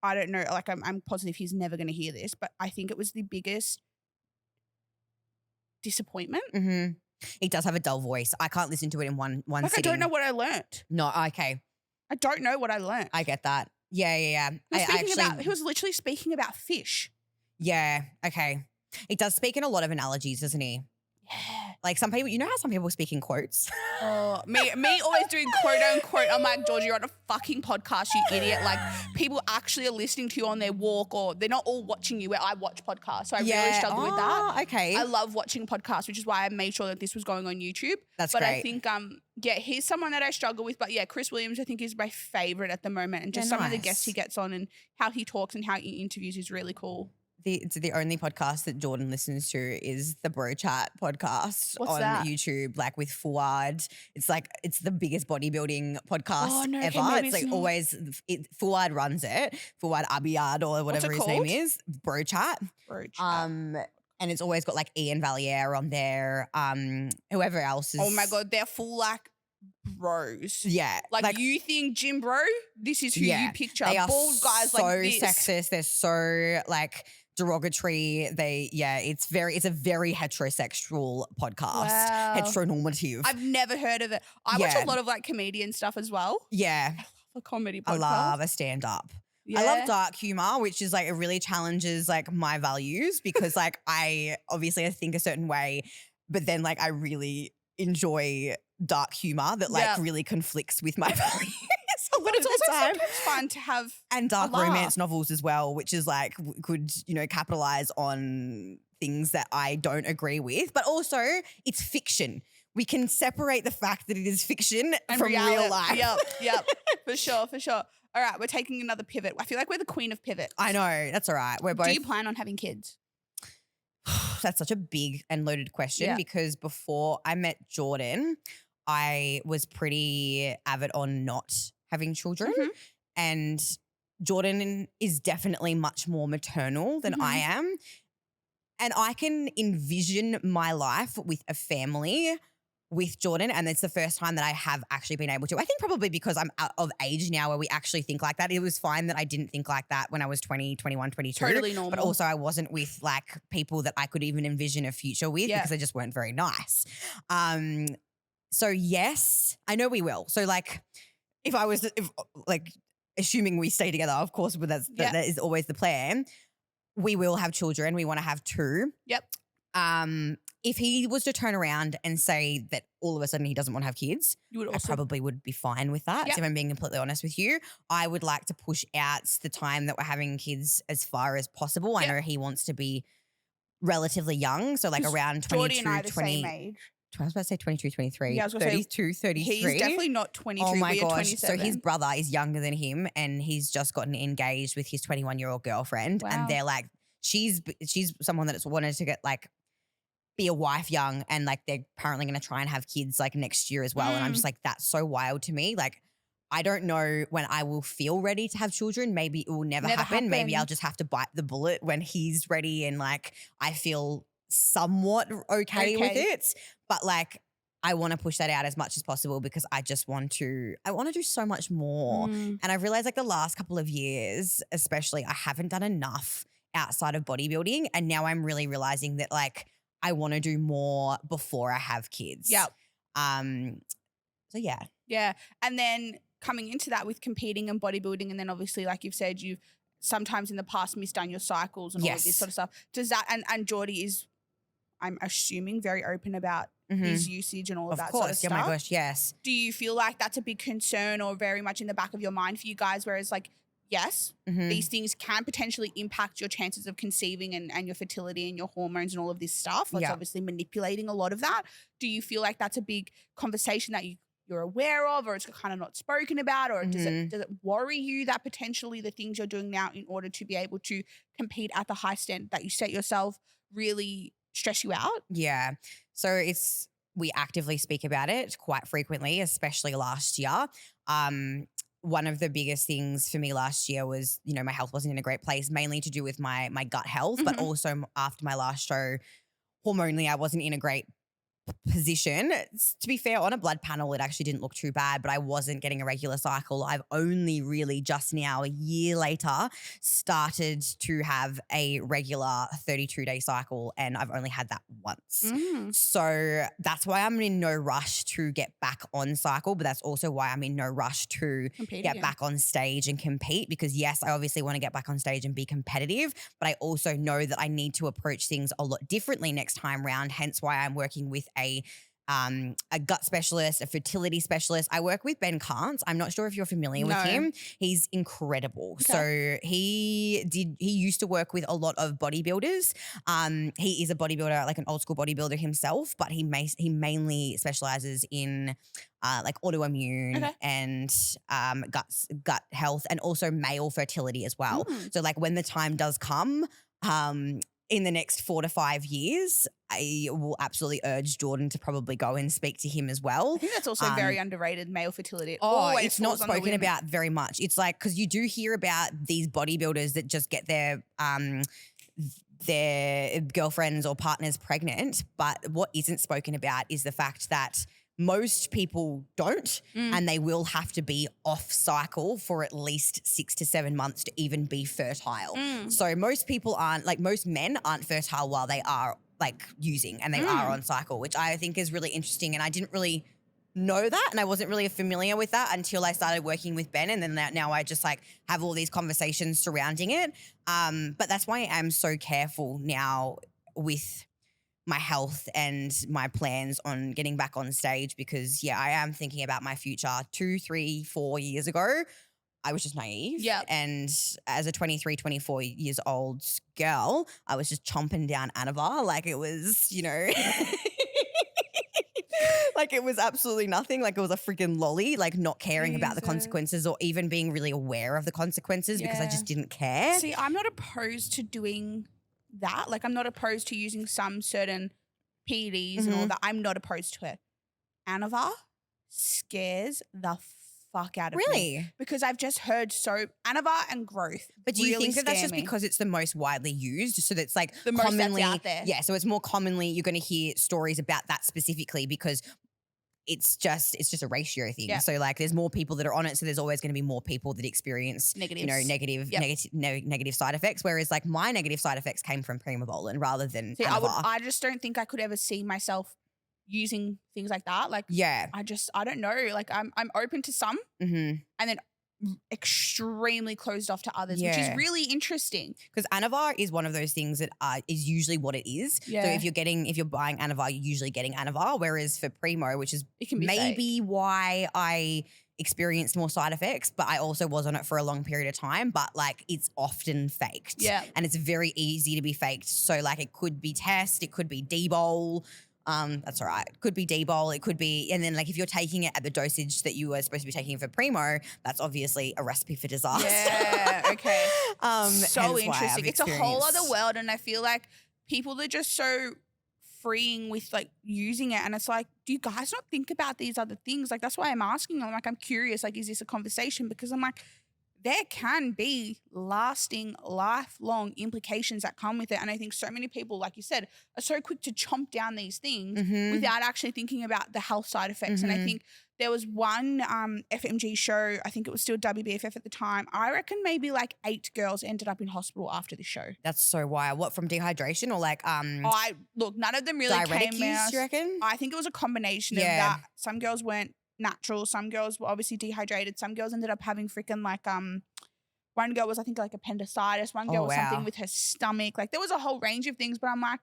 I don't know, like I'm positive he's never going to hear this, but I think it was the biggest disappointment. He does have a dull voice. I can't listen to it in one like sitting. I don't know what I learnt. No, okay. I don't know what I learnt. I get that. Yeah. He was literally speaking about fish. Yeah, okay. He does speak in a lot of analogies, doesn't he? Yeah. Like some people, you know how some people speak in quotes? Oh, me always doing quote unquote. I'm like, Georgie, you're on a fucking podcast, you idiot. Like people actually are listening to you on their walk, or they're not all watching you where I watch podcasts. So I really struggle with that. Okay. I love watching podcasts, which is why I made sure that this was going on YouTube. That's great. But I think, he's someone that I struggle with. But yeah, Chris Williams, I think is my favorite at the moment. And just some of the guests he gets on and how he talks and how he interviews is really cool. The only podcast that Jordan listens to is the Bro Chat podcast on YouTube, like with Fuad. It's the biggest bodybuilding podcast ever. Okay, it's like always Fuad runs it. Fuad Abiyad or whatever his name is. Bro Chat. Bro Chat. And it's always got like Ian Valier on there. Whoever else is. Oh my God, they're full like bros. Yeah. Like you think gym bro, this is who you picture. They are bald guys so like this. sexist. They're so like derogatory. It's a very heterosexual podcast. Wow. Heteronormative. I've never heard of it. I watch a lot of like comedian stuff as well. Yeah. I love a comedy podcast. I love a stand-up. Yeah. I love dark humor, which is like, it really challenges like my values because like I think a certain way, but then like I really enjoy dark humor that like really conflicts with my values. But it's also time. Sometimes fun to have And dark laugh. romance novels as well, which is like could, capitalize on things that I don't agree with. But also it's fiction. We can separate the fact that it is fiction and from reality. real life. Yep. For sure. All right, we're taking another pivot. I feel like we're the queen of pivots. I know. That's all right. We're both. Do you plan on having kids? That's such a big and loaded question because before I met Jordan, I was pretty avid on not having children. Mhm. And Jordan is definitely much more maternal than I am. And I can envision my life with a family with Jordan. And it's the first time that I have actually been able to. I think probably because I'm out of age now where we actually think like that. It was fine that I didn't think like that when I was 20, 21, 22. Totally normal. But also I wasn't with like people that I could even envision a future with because they just weren't very nice. So yes, I know we will. So like if assuming we stay together, of course, but that is always the plan. We will have children. We want to have 2. Yep. If he was to turn around and say that all of a sudden he doesn't want to have kids, I probably would be fine with that. Yep. So if I'm being completely honest with you, I would like to push out the time that we're having kids as far as possible. Yep. I know he wants to be relatively young, so like around 22, Jordy and I are the 20. same age. I was about to say 22, 23, Yeah, I was gonna 32, 33. He's definitely not 23. Oh my we're gosh. 27. So his brother is younger than him and he's just gotten engaged with his 21-year-old girlfriend. Wow. And they're like, she's someone that's wanted to get like, be a wife young and like they're apparently going to try and have kids like next year as well. And I'm just like, that's so wild to me. Like, I don't know when I will feel ready to have children. Maybe it will never happen. Maybe I'll just have to bite the bullet when he's ready and like I feel somewhat okay with it. But like I want to push that out as much as possible because I want to do so much more. And I've realized like the last couple of years, especially, I haven't done enough outside of bodybuilding. And now I'm really realizing that like I want to do more before I have kids. Yep. So yeah. Yeah. And then coming into that with competing and bodybuilding, and then obviously, like you've said, you've sometimes in the past misdone your cycles and all of this sort of stuff. Does that and Geordie is, I'm assuming, very open about his usage and all of that sort of stuff. Oh my gosh, yes. Do you feel like that's a big concern or very much in the back of your mind for you guys? Whereas like, yes, these things can potentially impact your chances of conceiving and your fertility and your hormones and all of this stuff. It's obviously manipulating a lot of that. Do you feel like that's a big conversation that you're aware of, or it's kind of not spoken about, or does it worry you that potentially the things you're doing now in order to be able to compete at the high standard that you set yourself really stress you out? Yeah. So we actively speak about it quite frequently, especially last year. One of the biggest things for me last year was, my health wasn't in a great place, mainly to do with my gut health, but also after my last show, hormonally, I wasn't in a great position. To be fair, on a blood panel, it actually didn't look too bad, but I wasn't getting a regular cycle. I've only really just now, a year later, started to have a regular 32-day cycle, and I've only had that once. So that's why I'm in no rush to get back on cycle, but that's also why I'm in no rush to get back on stage and compete, because yes, I obviously want to get back on stage and be competitive, but I also know that I need to approach things a lot differently next time round, hence why I'm working with a gut specialist, a fertility specialist. I work with Ben Carnes. I'm not sure if you're familiar with him. He's incredible. Okay. So he used to work with a lot of bodybuilders. He is a bodybuilder, like an old school bodybuilder himself, but he mainly specializes in like autoimmune and gut health, and also male fertility as well. So like when the time does come, in the next 4 to 5 years, I will absolutely urge Jordan to probably go and speak to him as well. I think that's also very underrated, male fertility. It's not spoken about very much. It's like, because you do hear about these bodybuilders that just get their girlfriends or partners pregnant, but what isn't spoken about is the fact that most people don't, and they will have to be off cycle for at least 6 to 7 months to even be fertile. So most men aren't fertile while they are like using and they are on cycle, which I think is really interesting. And I didn't really know that, and I wasn't really familiar with that until I started working with Ben, and then now I just like have all these conversations surrounding it. But that's why I'm so careful now with my health and my plans on getting back on stage, because I am thinking about my future. 2, 3, 4 years ago, I was just naive. Yeah. And as a 23, 24 years old girl, I was just chomping down Anavar like it was, like it was absolutely nothing. Like it was a freaking lolly, like not caring about the Jesus. consequences or even being really aware of the consequences because I just didn't care. See, I'm not opposed to doing that. Like I'm not opposed to using some certain PEDs and all that. I'm not opposed to it. Anavar scares the fuck out of me. Really? Because I've just heard Anavar and growth. But do you really think that that's scare just me. because it's the most widely used? So that's like The most that's commonly out there. Yeah, so it's more commonly you're going to hear stories about that specifically because it's just a ratio thing. Yeah. So like there's more people that are on it, so there's always going to be more people that experience Negatives. negative side effects. Whereas like my negative side effects came from primobolan rather than See, Anavar. I just don't think I could ever see myself using things like that. Like Yeah. I don't know. Like I'm open to some Mm-hmm. and then extremely closed off to others, which is Yeah. really interesting. Because Anavar is one of those things that is usually what it is. Yeah. So if you're buying Anavar, you're usually getting Anavar. Whereas for Primo, which is It can be maybe why I experienced more side effects, but I also was on it for a long period of time. But like it's often faked. Yeah. And it's very easy to be faked. So like it could be test, it could be D-bol. That's all right. It could be D-bol, it could be, and then like if you're taking it at the dosage that you were supposed to be taking for Primo, that's obviously a recipe for disaster. Yeah, okay. Hence So why interesting. I've It's a whole other experienced- world, and I feel like people are just so freeing with like using it, and it's like, do you guys not think about these other things? Like that's why I'm asking. I'm like, I'm curious. Like, is this a conversation? Because I'm like, there can be lasting, lifelong implications that come with it, and I think so many people, like you said, are so quick to chomp down these things Mhm. without actually thinking about the health side effects. And I Mhm. think there was one FMG show, I think it was still WBFF at the time. I reckon maybe like 8 girls ended up in hospital after the show. That's so wild. What, from dehydration or like Look, none of them really diuretic came use, out. do you reckon? I think it was a combination of Yeah. that. Some girls weren't natural. Some girls were obviously dehydrated. Some girls ended up having freaking like one girl was I think like appendicitis. One girl Oh, was something wow. with her stomach. Like there was a whole range of things. But I'm like,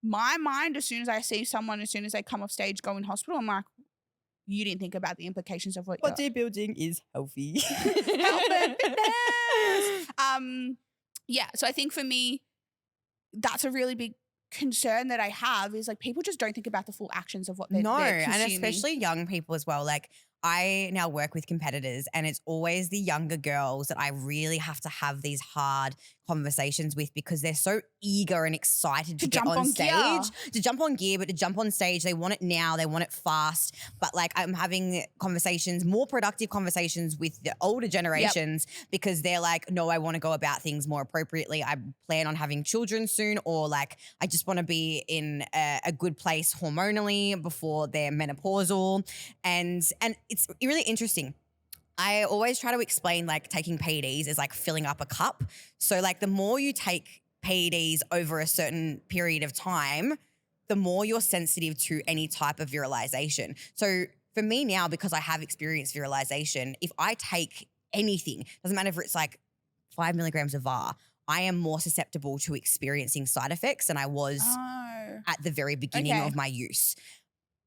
my mind, as soon as I see someone, as soon as they come off stage, go in hospital, I'm like, you didn't think about the implications of what you're Bodybuilding is healthy. Health and fitness. Yeah. So I think for me, that's a really big concern that I have is like people just don't think about the full actions of what they're And consuming. especially young people as well. Like I now work with competitors and it's always the younger girls that I really have to have these hard conversations with because they're so eager and excited to get jump on on stage. gear. To jump on gear, but to jump on stage, they want it now, they want it fast. But like I'm having conversations, more productive conversations with the older generations because they're like, no, I want to go about things more appropriately. I plan on having children soon, or like I just want to be in a good place hormonally before they're menopausal. And it's really interesting. I always try to explain like taking PEDs is like filling up a cup. So like the more you take PEDs over a certain period of time, the more you're sensitive to any type of virilization. So for me now, because I have experienced virilization, if I take anything, doesn't matter if it's like 5 milligrams of VAR, I am more susceptible to experiencing side effects than I was at the very beginning of my use.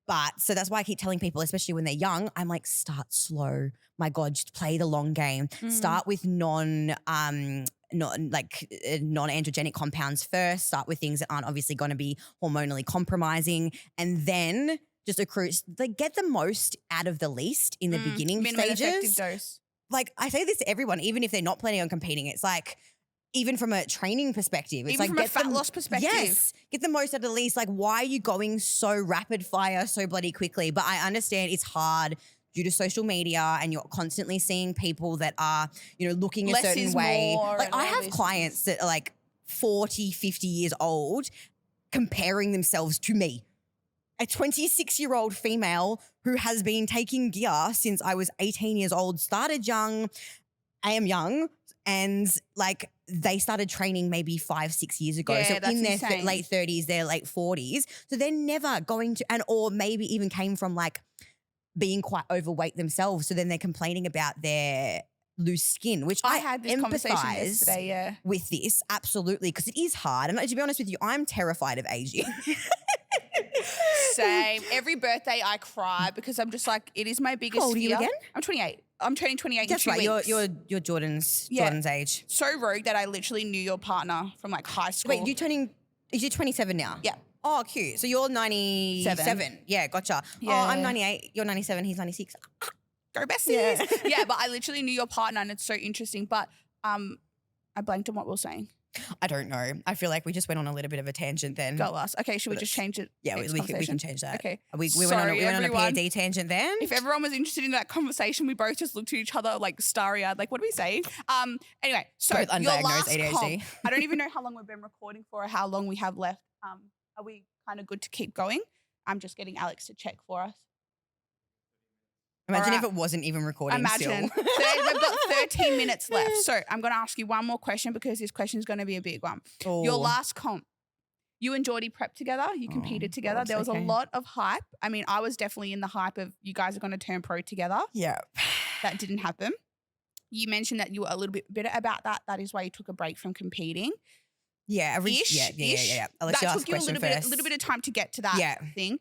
But so that's why I keep telling people, especially when they're young, I'm like, start slow. My God, just play the long game. Start with non-androgenic compounds first. Start with things that aren't obviously going to be hormonally compromising, and then just accrue. Like, get the most out of the least in the beginning minimum stages. effective dose. Like I say this to everyone, even if they're not planning on competing. It's like, even from a training perspective, it's Even like from a fat loss perspective. Yes, get the most out of the least. Like, why are you going so rapid fire so bloody quickly? But I understand it's hard due to social media and you're constantly seeing people that are, looking a Less certain is way. more Like and I all have these clients that are like 40, 50 years old comparing themselves to me. A 26-year-old female who has been taking gear since I was 18 years old, started young. I am young. And like they started training maybe 5-6 years ago. Yeah, So that's in their insane. late 30s, their late 40s. So they're never going to, or maybe even came from like being quite overweight themselves. So then they're complaining about their loose skin, which I had this conversation yesterday, yeah. with this, absolutely, because it is hard. And to be honest with you, I'm terrified of aging. Same. Every birthday I cry because I'm just like, it is my biggest How old are you fear. again? I'm 28. I'm turning 28 That's in 2 right. weeks. You're Jordan's Yeah. Jordan's age. So rogue that I literally knew your partner from like high school. Wait, is you 27 now? Yeah. Oh, cute. So you're 97. Seven. Yeah, gotcha. Yeah. Oh, I'm 98. You're 97. He's 96. Go besties. Yeah. Yeah, but I literally knew your partner and it's so interesting. But I blanked on what we were saying. I don't know. I feel like we just went on a little bit of a tangent then. Go us. Okay, should we just change it? Yeah, we next can conversation? change that. Okay. We went Sorry, on a everyone. PhD tangent then. If everyone was interested in that conversation, we both just looked at each other like starry-eyed, like, what are we saying? Anyway, so Both your undiagnosed last ADHD. comp, I don't even know how long we've been recording for or how long we have left. Are we kind of good to keep going? I'm just getting Alex to check for us. Imagine Alright. if it wasn't even recording Imagine. still. We've got 13 minutes left. So I'm going to ask you one more question because this question is going to be a big one. Your Oh. last comp, you and Geordie prepped together. You competed together. God, There was okay. a lot of hype. I mean, I was definitely in the hype of you guys are going to turn pro together. Yeah. That didn't happen. You mentioned that you were a little bit bitter about that. That is why you took a break from competing. Yeah. Ish. Yeah. I'll let That you ask took the you a question little first. bit of time to get to that Yeah. thing.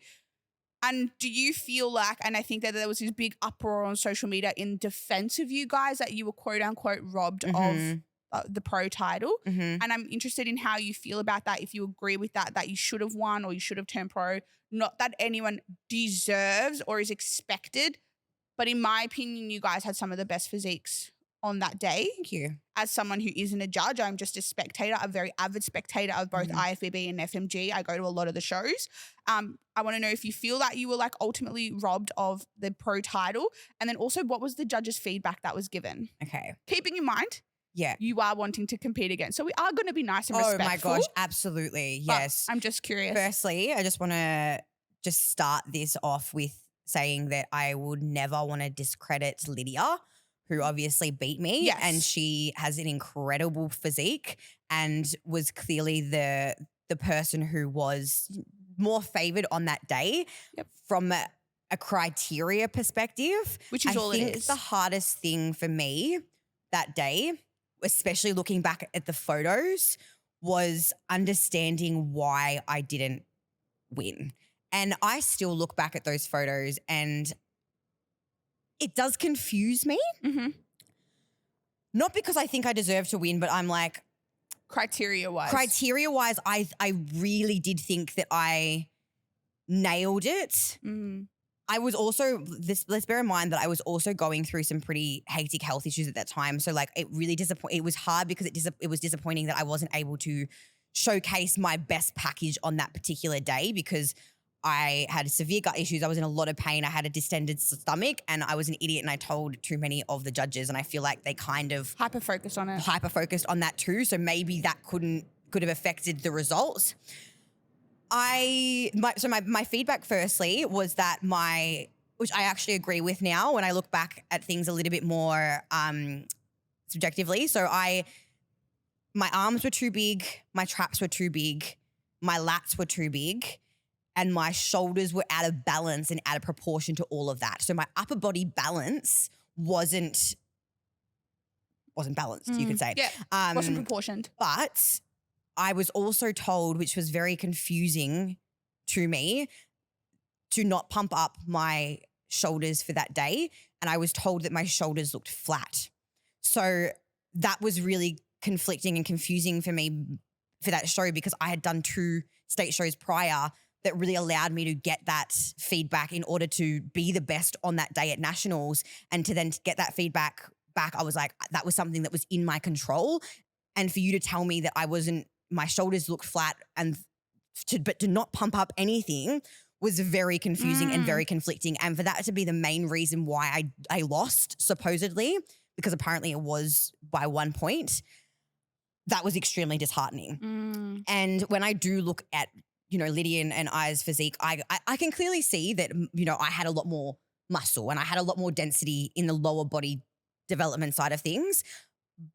And do you feel like, and I think that there was this big uproar on social media in defense of you guys that you were quote unquote robbed Mhm. of the pro title. Mhm. And I'm interested in how you feel about that. If you agree with that you should have won or you should have turned pro. Not that anyone deserves or is expected, but in my opinion, you guys had some of the best physiques on that day. Thank you. As someone who isn't a judge, I'm just a spectator, a very avid spectator of both Mhm. IFBB and FMG. I go to a lot of the shows. I want to know if you feel that you were like ultimately robbed of the pro title, and then also what was the judges' feedback that was given? Okay. Keeping in mind, Yeah. you are wanting to compete again, so we are going to be nice and Oh respectful. my gosh, absolutely. but Yes. I'm just curious. Firstly, I just want to just start this off with saying that I would never want to discredit Lydia, who obviously beat me. Yes. And she has an incredible physique and was clearly the person who was more favored on that day. Yep. From a criteria perspective. Which is I all think it is. the hardest thing for me that day, especially looking back at the photos, was understanding why I didn't win. And I still look back at those photos and it does confuse me. Mm-hmm. Not because I think I deserve to win, but I'm like, Criteria-wise. I really did think that I nailed it. Mm. I was also let's bear in mind that I was also going through some pretty hectic health issues at that time. So like it really it was hard because it was disappointing that I wasn't able to showcase my best package on that particular day because I had severe gut issues. I was in a lot of pain. I had a distended stomach and I was an idiot and I told too many of the judges and I feel like they kind of Hyper-focused on it. hyper-focused on that too. So maybe that could have affected the results. My feedback firstly was that which I actually agree with now when I look back at things a little bit more subjectively. So my arms were too big, my traps were too big, my lats were too big, and my shoulders were out of balance and out of proportion to all of that. So my upper body balance wasn't balanced, you could say. Yeah, wasn't proportioned. But I was also told, which was very confusing to me, to not pump up my shoulders for that day. And I was told that my shoulders looked flat. So that was really conflicting and confusing for me for that show because I had done 2 state shows prior that really allowed me to get that feedback in order to be the best on that day at nationals. And to then get that feedback back, I was like, that was something that was in my control. And for you to tell me that my shoulders looked flat but to not pump up anything was very confusing and very conflicting. And for that to be the main reason why I lost, supposedly, because apparently it was by 1 point, that was extremely disheartening. And when I do look at, Lydia and I's physique, I can clearly see that, I had a lot more muscle and I had a lot more density in the lower body development side of things.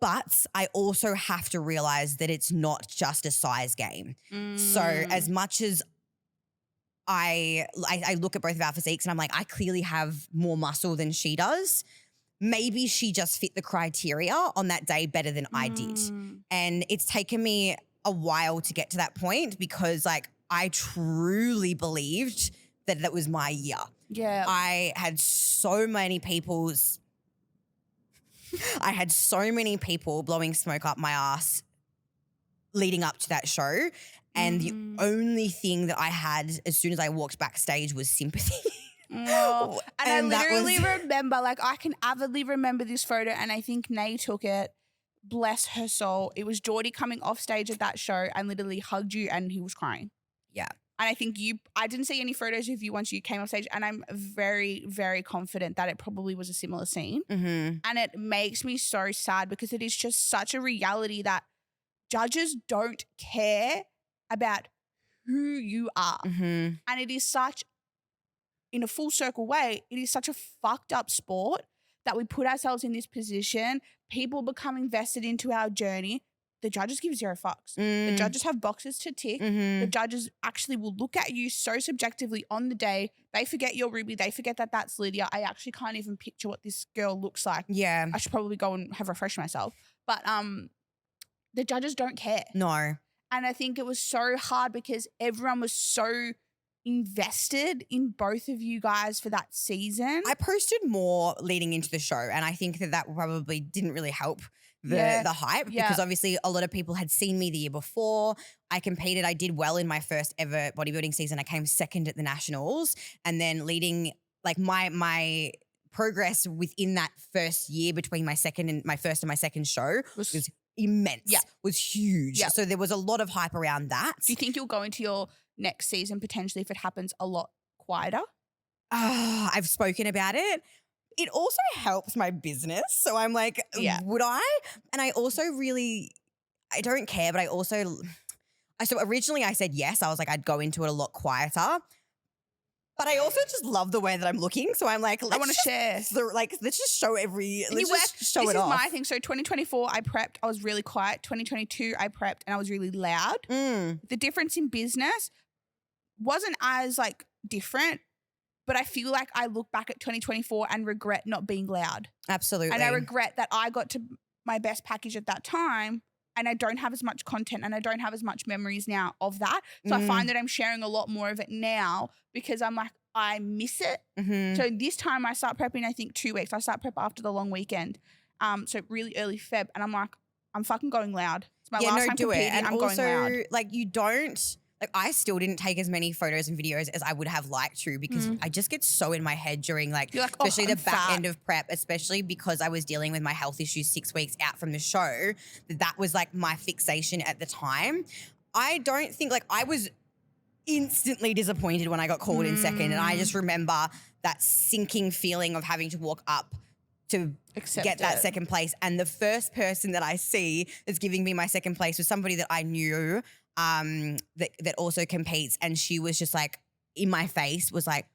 But I also have to realize that it's not just a size game. So as much as I look at both of our physiques and I'm like, I clearly have more muscle than she does. Maybe she just fit the criteria on that day better than I did. And it's taken me a while to get to that point because like I truly believed that was my year. Yeah. I had so many people I had so many people blowing smoke up my ass leading up to that show. And the only thing that I had as soon as I walked backstage was sympathy. Oh, and I literally was remember, like, I can avidly remember this photo, and I think Nay took it. Bless her soul. It was Geordie coming off stage at that show and literally hugged you, and he was crying. Yeah. And I think I didn't see any photos of you once you came off stage, and I'm very, very confident that it probably was a similar scene. Mm-hmm. And it makes me so sad because it is just such a reality that judges don't care about who you are. Mm-hmm. And it is such, in a full circle way, it is such a fucked up sport that we put ourselves in this position. People become invested into our journey. The judges give zero fucks. The judges have boxes to tick. Mm-hmm. The judges actually will look at you so subjectively on the day. They forget you're Ruby. They forget that that's Lydia. I actually can't even picture what this girl looks like. Yeah. I should probably go and have refreshed myself. But the judges don't care. No. And I think it was so hard because everyone was so invested in both of you guys for that season. I posted more leading into the show, and I think that probably didn't really help the hype because obviously a lot of people had seen me the year before. I competed. I did well in my first ever bodybuilding season. I came second at the nationals, and then leading like my progress within that first year between my first and my second show was immense. Was huge. So there was a lot of hype around that. Do you think you'll go into your next season potentially, if it happens, a lot quieter? I've spoken about it. It also helps my business. So I'm like, would I? And I also I don't care, but so originally I said yes. I was like, I'd go into it a lot quieter. But I also just love the way that I'm looking. So I'm like, I want to share. Let's just show it This off. is my thing. So 2024, I prepped. I was really quiet. 2022, I prepped and I was really loud. The difference in business wasn't as like different, but I feel like I look back at 2024 and regret not being loud. Absolutely. And I regret that I got to my best package at that time and I don't have as much content and I don't have as much memories now of that. So I find that I'm sharing a lot more of it now because I'm like, I miss it. So this time I start prepping, I think 2 weeks. I start prep after the long weekend. So really early Feb. And I'm like, I'm fucking going loud. It's my last time competing. And I'm also, going loud. like you don't, like I still didn't take as many photos and videos as I would have liked to because I just get so in my head during especially the back end of prep, especially because I was dealing with my health issues 6 weeks out from the show. That was like my fixation at the time. I don't think I was instantly disappointed when I got called in second. And I just remember that sinking feeling of having to walk up to get that second place. And the first person that I see that's giving me my second place was somebody that I knew that also competes, and she was just like in my face was like,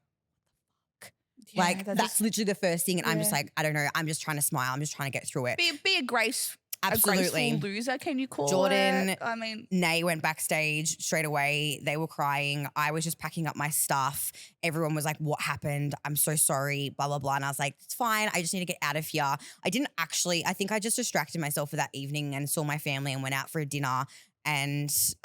that's literally the first thing, and I'm just like, I don't know, I'm just trying to smile, I'm just trying to get through it. Be a graceful loser, can you call Jordan, it? I mean, Nay went backstage straight away. They were crying. I was just packing up my stuff. Everyone was like, what happened? I'm so sorry, blah, blah, blah. And I was like, it's fine. I just need to get out of here. I think I just distracted myself for that evening and saw my family and went out for a dinner. And just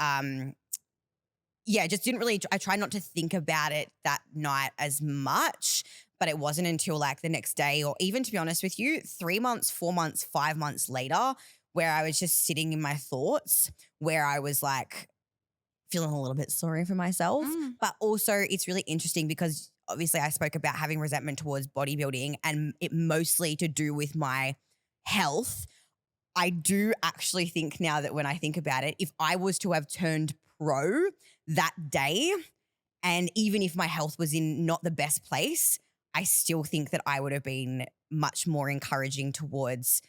didn't really, I tried not to think about it that night as much, but it wasn't until the next day, or even to be honest with you, 3 months, 4 months, 5 months later, where I was just sitting in my thoughts, where I was feeling a little bit sorry for myself. But also it's really interesting because obviously I spoke about having resentment towards bodybuilding and it mostly to do with my health. I do actually think now that when I think about it, if I was to have turned pro that day, and even if my health was in not the best place, I still think that I would have been much more encouraging towards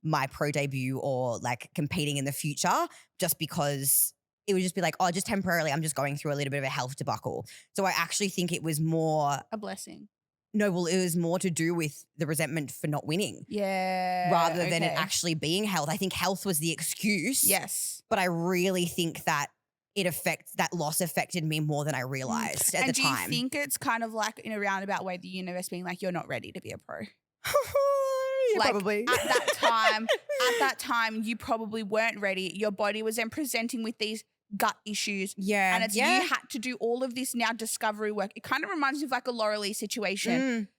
my pro debut or competing in the future, just because it would just be just temporarily, I'm just going through a little bit of a health debacle. So I actually think it was more a blessing. No, well, it was more to do with the resentment for not winning. Yeah. Rather than it actually being health. I think health was the excuse. Yes. But I really think that that loss affected me more than I realized at the time. And do you think it's kind of in a roundabout way, the universe being you're not ready to be a pro? Yeah, probably. At that time, you probably weren't ready. Your body was then presenting with these gut issues. Yeah. And you had to do all of this now discovery work. It kind of reminds me of a Laura Lee situation.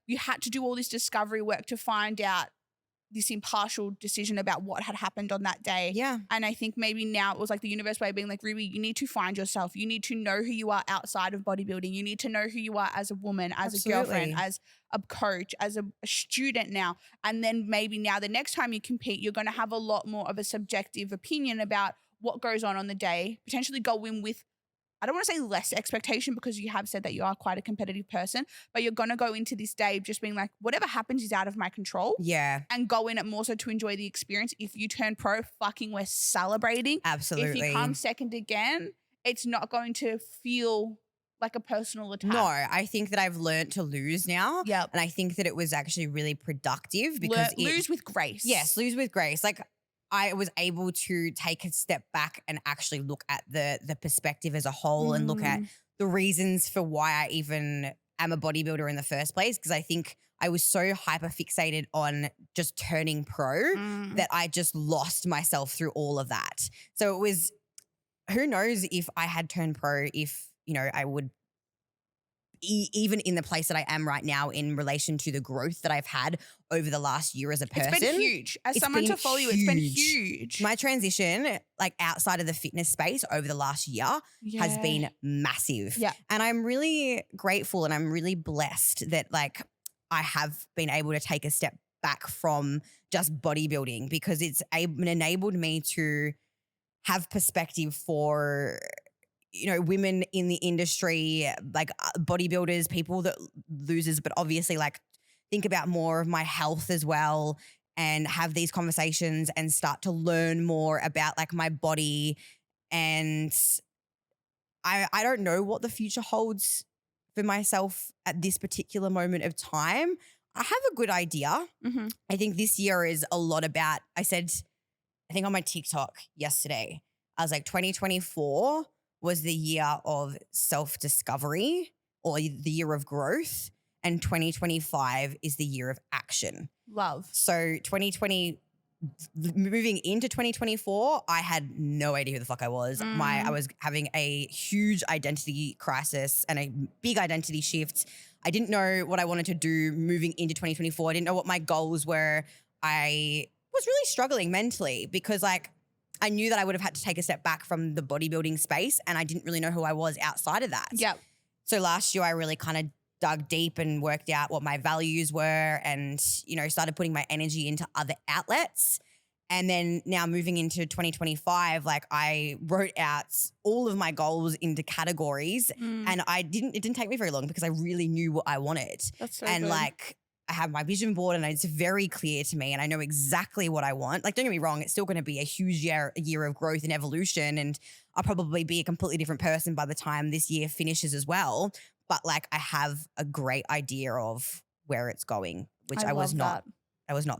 You had to do all this discovery work to find out this impartial decision about what had happened on that day. Yeah. And I think maybe now it was like the universe way of being like, Ruby, you need to find yourself. You need to know who you are outside of bodybuilding. You need to know who you are as a woman, as a girlfriend, as a coach, as a student now. And then maybe now the next time you compete, you're going to have a lot more of a subjective opinion about what goes on the day, potentially go in with, I don't want to say less expectation because you have said that you are quite a competitive person, but you're going to go into this day just being like, whatever happens is out of my control. Yeah. And go in it more so to enjoy the experience. If you turn pro, fucking we're celebrating. Absolutely. If you come second again, it's not going to feel like a personal attack. No, I think that I've learned to lose now. Yep. And I think that it was actually really productive because lose with grace. Yes, lose with grace. Like I was able to take a step back and actually look at the perspective as a whole and look at the reasons for why I even am a bodybuilder in the first place. Because I think I was so hyper fixated on just turning pro that I just lost myself through all of that. So it was, who knows if I had turned pro, if, you know, I would even in the place that I am right now in relation to the growth that I've had over the last year as a person. It's been huge. As someone to follow you, it's been huge. My transition, like outside of the fitness space over the last year has been massive. Yeah. And I'm really grateful and I'm really blessed that like I have been able to take a step back from just bodybuilding because it's enabled me to have perspective for, you know, women in the industry, like bodybuilders, people that losers, but obviously like think about more of my health as well and have these conversations and start to learn more about like my body. And I don't know what the future holds for myself at this particular moment of time. I have a good idea. I think this year is a lot about, I think on my TikTok yesterday, I was like 2024 was the year of self-discovery or the year of growth, and 2025 is the year of action. Love. So 2020, moving into 2024, I had no idea who the fuck I was. I was having a huge identity crisis and a big identity shift. I didn't know what I wanted to do moving into 2024. I didn't know what my goals were. I was really struggling mentally because like I knew that I would have had to take a step back from the bodybuilding space and I didn't really know who I was outside of that. Yep. So last year I really kind of dug deep and worked out what my values were and, you know, started putting my energy into other outlets. And then now moving into 2025, like I wrote out all of my goals into categories and it didn't take me very long because I really knew what I wanted. That's so and good. like I have my vision board and it's very clear to me and I know exactly what I want. Like, don't get me wrong, it's still going to be a huge year of growth and evolution and I'll probably be a completely different person by the time this year finishes as well. But like I have a great idea of where it's going, which I was not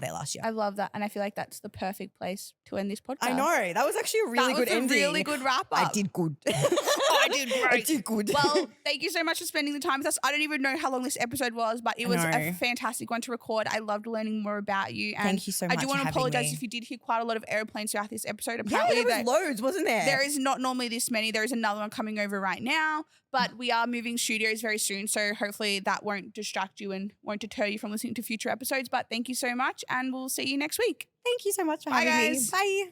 there last year. I love that. And I feel like that's the perfect place to end this podcast. I know. That was actually a really good ending. Really good wrap up. I did good. I did great. I did good. Well, thank you so much for spending the time with us. I don't even know how long this episode was, but it was a fantastic one to record. I loved learning more about you. And thank you so much. I do want to apologize me. if you did hear quite a lot of airplanes throughout this episode. Apparently, yeah, there was loads, wasn't there? There is not normally this many. There is another one coming over right now, but we are moving studios very soon. So hopefully that won't distract you and won't deter you from listening to future episodes. But thank you so much and we'll see you next week. Thank you so much for Bye, having guys. me. Bye.